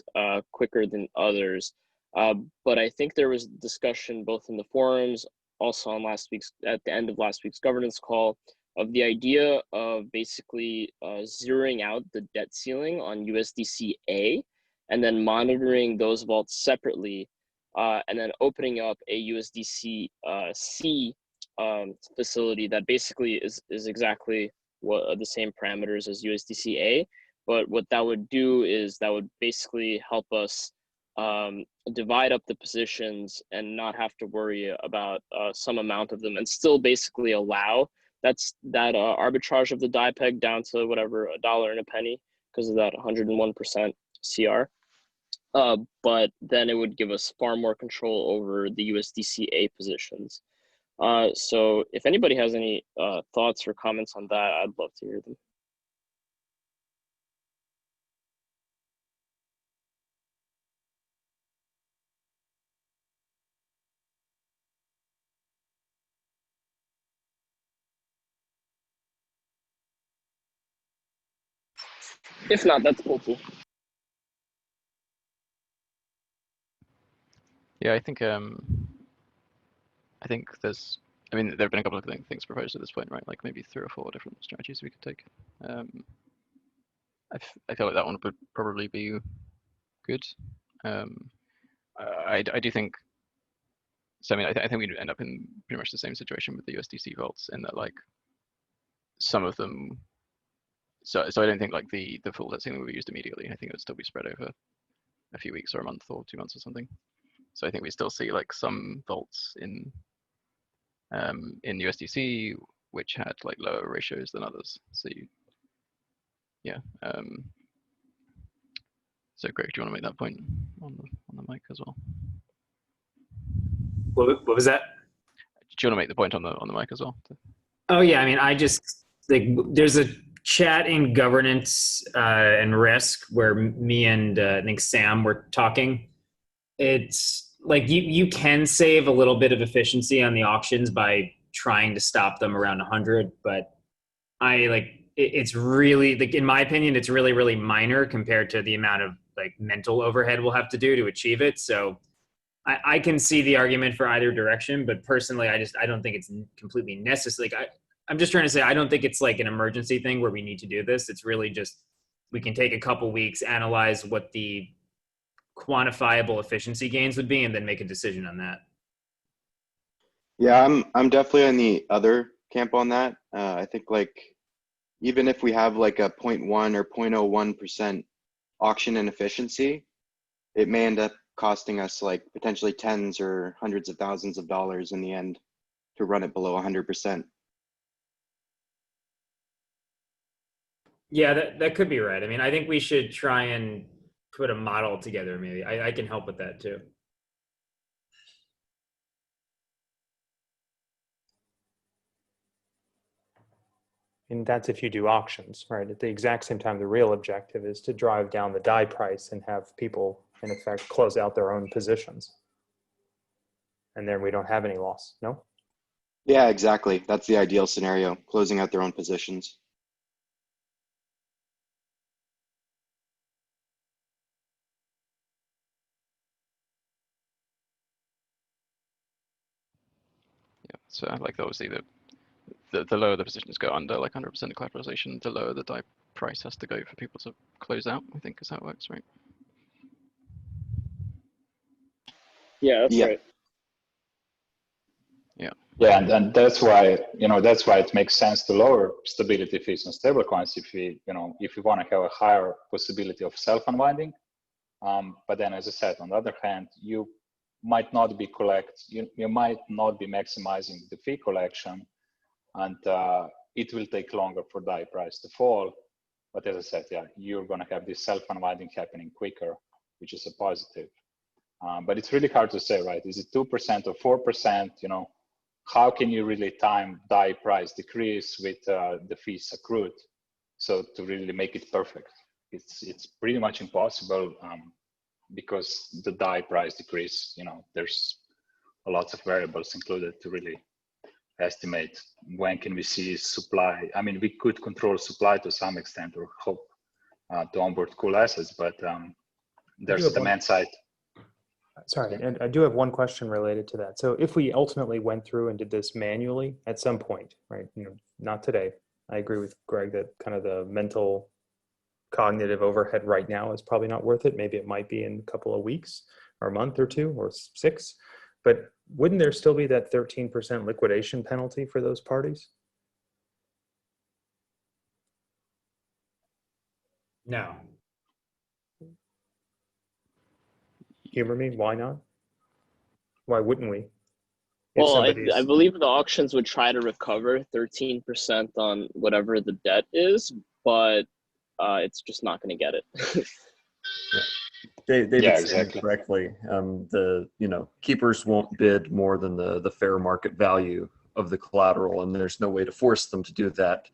quicker than others. But I think there was discussion both in the forums, also on at the end of last week's governance call, of the idea of basically zeroing out the debt ceiling on USDC-A and then monitoring those vaults separately, and then opening up a USDC-C facility that basically is exactly what the same parameters as USDC-A. But what that would do is that would basically help us divide up the positions and not have to worry about some amount of them, and still basically allow that arbitrage of the DAI peg down to whatever, $1 and a penny, because of that 101% CR. But then it would give us far more control over the USDC-A positions. So if anybody has any thoughts or comments on that, I'd love to hear them. If not, that's cool too. Yeah, I think there's, I mean, there have been a couple of things proposed at this point, right? Like maybe 3 or 4 different strategies we could take. I feel like that one would probably be good. I do think. So I mean, I think we'd end up in pretty much the same situation with the USDC vaults, in that like some of them. So I don't think like the full debt ceiling will be used immediately. I think it would still be spread over a few weeks or a month or 2 months or something. So I think we still see like some vaults in USDC which had like lower ratios than others. So so Greg, do you want to make that point on the mic as well? What was that? you want to make the point on the mic as well? Oh yeah, I mean, I just like there's a chat in governance and risk where me and I think Sam were talking. It's like you can save a little bit of efficiency on the auctions by trying to stop them around 100, but it's really, like, in my opinion, it's really, really minor compared to the amount of like mental overhead we'll have to do to achieve it. So I can see the argument for either direction, but personally, I don't think it's completely necessary. Like I'm just trying to say, I don't think it's like an emergency thing where we need to do this. It's really just, we can take a couple weeks, analyze what the quantifiable efficiency gains would be, and then make a decision on that. Yeah, I'm definitely on the other camp on that. I think like even if we have like a 0.1 or 0.01% auction inefficiency, it may end up costing us like potentially tens or hundreds of thousands of dollars in the end to run it below 100%. Yeah, that could be right. I mean, I think we should try and put a model together. Maybe I can help with that too. And that's if you do auctions, right? At the exact same time, the real objective is to drive down the die price and have people, in effect, close out their own positions. And then we don't have any loss, no? Yeah, exactly. That's the ideal scenario, closing out their own positions. Yeah, so like obviously the lower the positions go under like 100% collateralization, the lower the die price has to go for people to close out, I think is how it works, right? Yeah, that's right. Yeah. Yeah, and that's why, that's why it makes sense to lower stability fees on stablecoins if we want to have a higher possibility of self-unwinding. But then, as I said, on the other hand, you might not be you might not be maximizing the fee collection, and it will take longer for die price to fall. But as I said, yeah, you're going to have this self-unwinding happening quicker, which is a positive. But it's really hard to say, right? Is it 2% or 4%? How can you really time die price decrease with the fees accrued? So to really make it perfect, it's pretty much impossible because the die price decrease, there's lots of variables included to really estimate when can we see supply. I mean, we could control supply to some extent or hope to onboard cool assets, but there's a demand side. Sorry, and I do have one question related to that. So if we ultimately went through and did this manually at some point, right? Not today. I agree with Greg that kind of the mental cognitive overhead right now is probably not worth it. Maybe it might be in a couple of weeks or a month or 2 or 6, but wouldn't there still be that 13% liquidation penalty for those parties? No. Humor me, why not? Why wouldn't we? Well, I believe the auctions would try to recover 13% on whatever the debt is, but it's just not going to get it. David yeah, said exactly. Correctly. Keepers won't bid more than the fair market value of the collateral, and there's no way to force them to do that.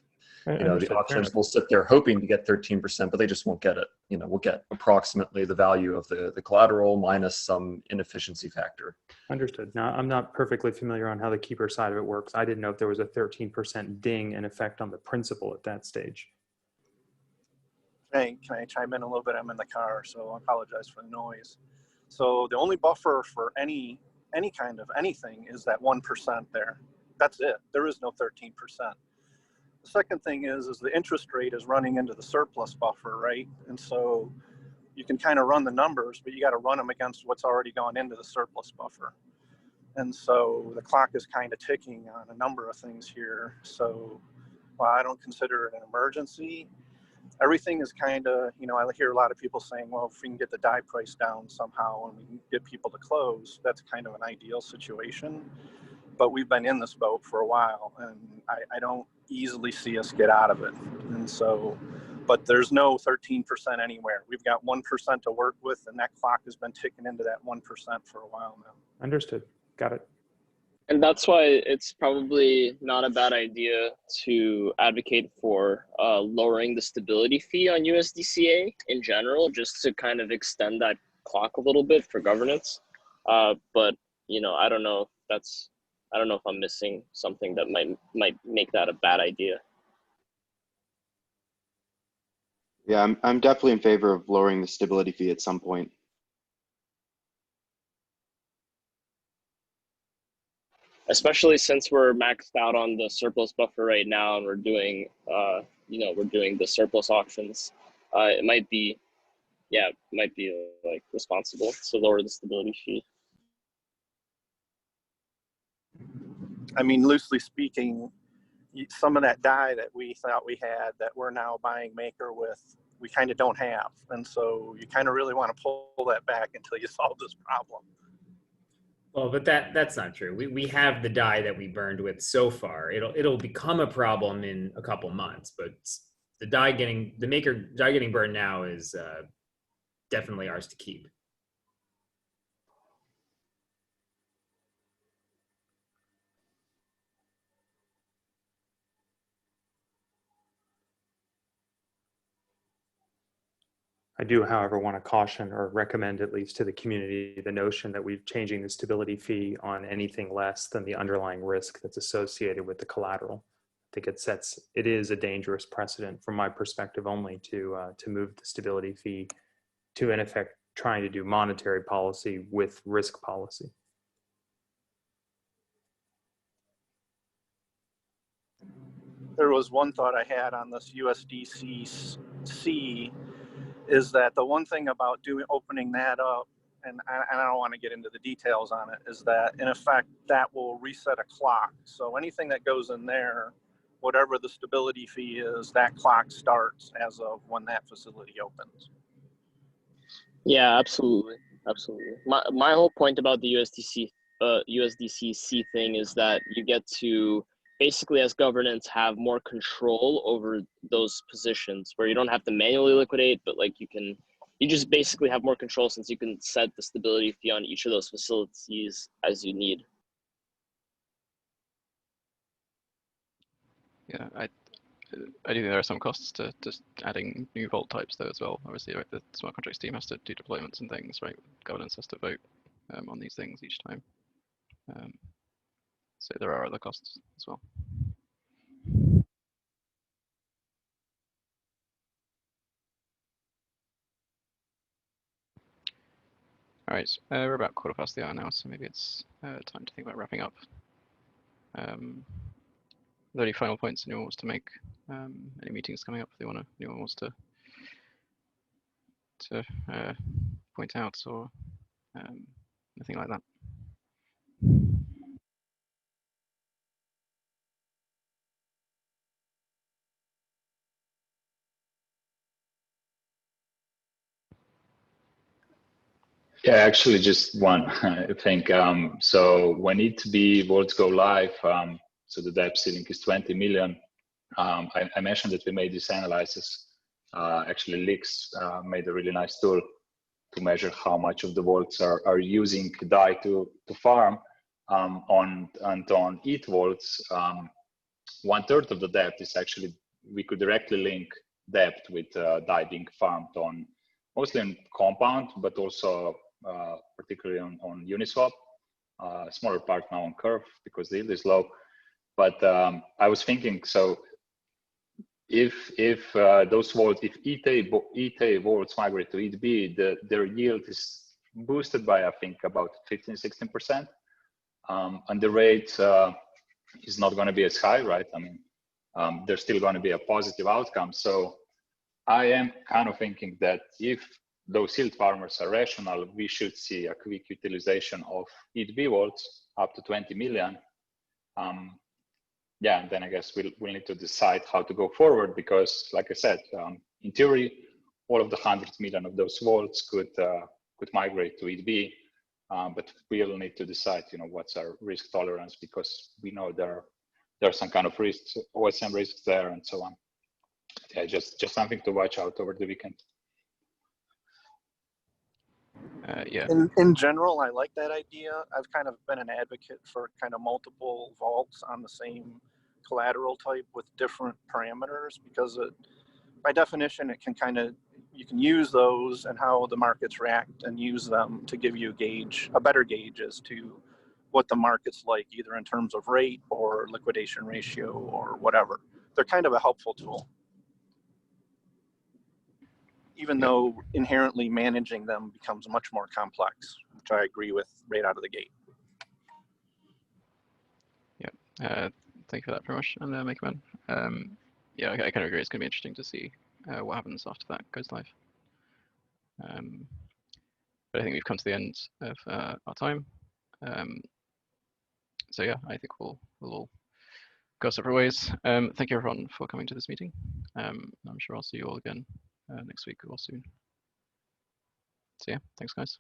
The auctions will sit there hoping to get 13%, but they just won't get it. We'll get approximately the value of the collateral minus some inefficiency factor. Understood. Now, I'm not perfectly familiar on how the keeper side of it works. I didn't know if there was a 13% ding in effect on the principal at that stage. Hey, can I chime in a little bit? I'm in the car, so I apologize for the noise. So the only buffer for any kind of anything is that 1% there. That's it. There is no 13%. The second thing is the interest rate is running into the surplus buffer, right? And so you can kind of run the numbers, but you got to run them against what's already gone into the surplus buffer. And so the clock is kind of ticking on a number of things here. So while I don't consider it an emergency, everything is kind of, I hear a lot of people saying, well, if we can get the die price down somehow and we can get people to close, that's kind of an ideal situation. But we've been in this boat for a while, and I don't easily see us get out of it. And so, but there's no 13% anywhere. We've got 1% to work with, and that clock has been ticking into that 1% for a while now. Understood. Got it. And that's why it's probably not a bad idea to advocate for lowering the stability fee on USDCA in general, just to kind of extend that clock a little bit for governance. But you know, I don't know if I'm missing something that might make that a bad idea. Yeah, I'm definitely in favor of lowering the stability fee at some point. Especially since we're maxed out on the surplus buffer right now, and we're doing, we're doing the surplus auctions. It might be like responsible to lower the stability fee. I mean, loosely speaking, some of that dye that we thought we had that we're now buying Maker with, we kind of don't have. And so you kind of really want to pull that back until you solve this problem. Well, but that's not true. We have the dye that we burned with so far. It'll become a problem in a couple months, but the Maker dye getting burned now is definitely ours to keep. I do, however, want to caution or recommend, at least to the community, the notion that we're changing the stability fee on anything less than the underlying risk that's associated with the collateral. I think it is a dangerous precedent from my perspective only to move the stability fee to, in effect, trying to do monetary policy with risk policy. There was one thought I had on this USDC-C is that the one thing about opening that up, and I don't want to get into the details on it, is that in effect that will reset a clock. So anything that goes in there, whatever the stability fee is, that clock starts as of when that facility opens. Yeah, absolutely. My whole point about the USDC-C thing is that you get to basically, as governance, have more control over those positions where you don't have to manually liquidate, but like you just basically have more control since you can set the stability fee on each of those facilities as you need. Yeah, I do think there are some costs to just adding new vault types though as well. Obviously, right, the smart contracts team has to do deployments and things, right? Governance has to vote on these things each time. So there are other costs as well. All right, we're about 1:15 now, so maybe it's time to think about wrapping up. Are there any final points anyone wants to make? Any meetings coming up anyone wants to point out or anything like that? Yeah, actually just one, I think. So when ETB vaults go live, so the debt ceiling is 20 million. I mentioned that we made this analysis. Actually, Leaks made a really nice tool to measure how much of the vaults are using DAI to farm. On ETH vaults, 1/3 of the debt is actually, we could directly link debt with DAI being farmed on, mostly on Compound, but also particularly on Uniswap. Smaller part now on Curve because the yield is low. But I was thinking, so if those vaults, if ETH vaults migrate to ETB, their yield is boosted by, I think, about 15-16%. And the rate is not going to be as high, right? I mean, there's still going to be a positive outcome. So I am kind of thinking that if those yield farmers are rational, we should see a quick utilization of ETB vaults up to 20 million. Yeah, and then I guess we'll need to decide how to go forward because, like I said, in theory, all of the 100 million of those vaults could migrate to ETB, but we'll need to decide, what's our risk tolerance because we know there are some kind of risks, OSM risks there, and so on. Yeah, just something to watch out over the weekend. Yeah. In general, I like that idea. I've kind of been an advocate for kind of multiple vaults on the same collateral type with different parameters, because by definition, it can kind of, you can use those and how the markets react and use them to give you a better gauge as to what the market's like, either in terms of rate or liquidation ratio or whatever. They're kind of a helpful tool, even though inherently managing them becomes much more complex, which I agree with right out of the gate. Yeah, thank you for that, very much, and Makerman. Yeah, I kind of agree. It's going to be interesting to see what happens after that goes live. But I think we've come to the end of our time. So yeah, I think we'll all go separate ways. Thank you everyone for coming to this meeting. I'm sure I'll see you all again next week or soon. So yeah, thanks guys.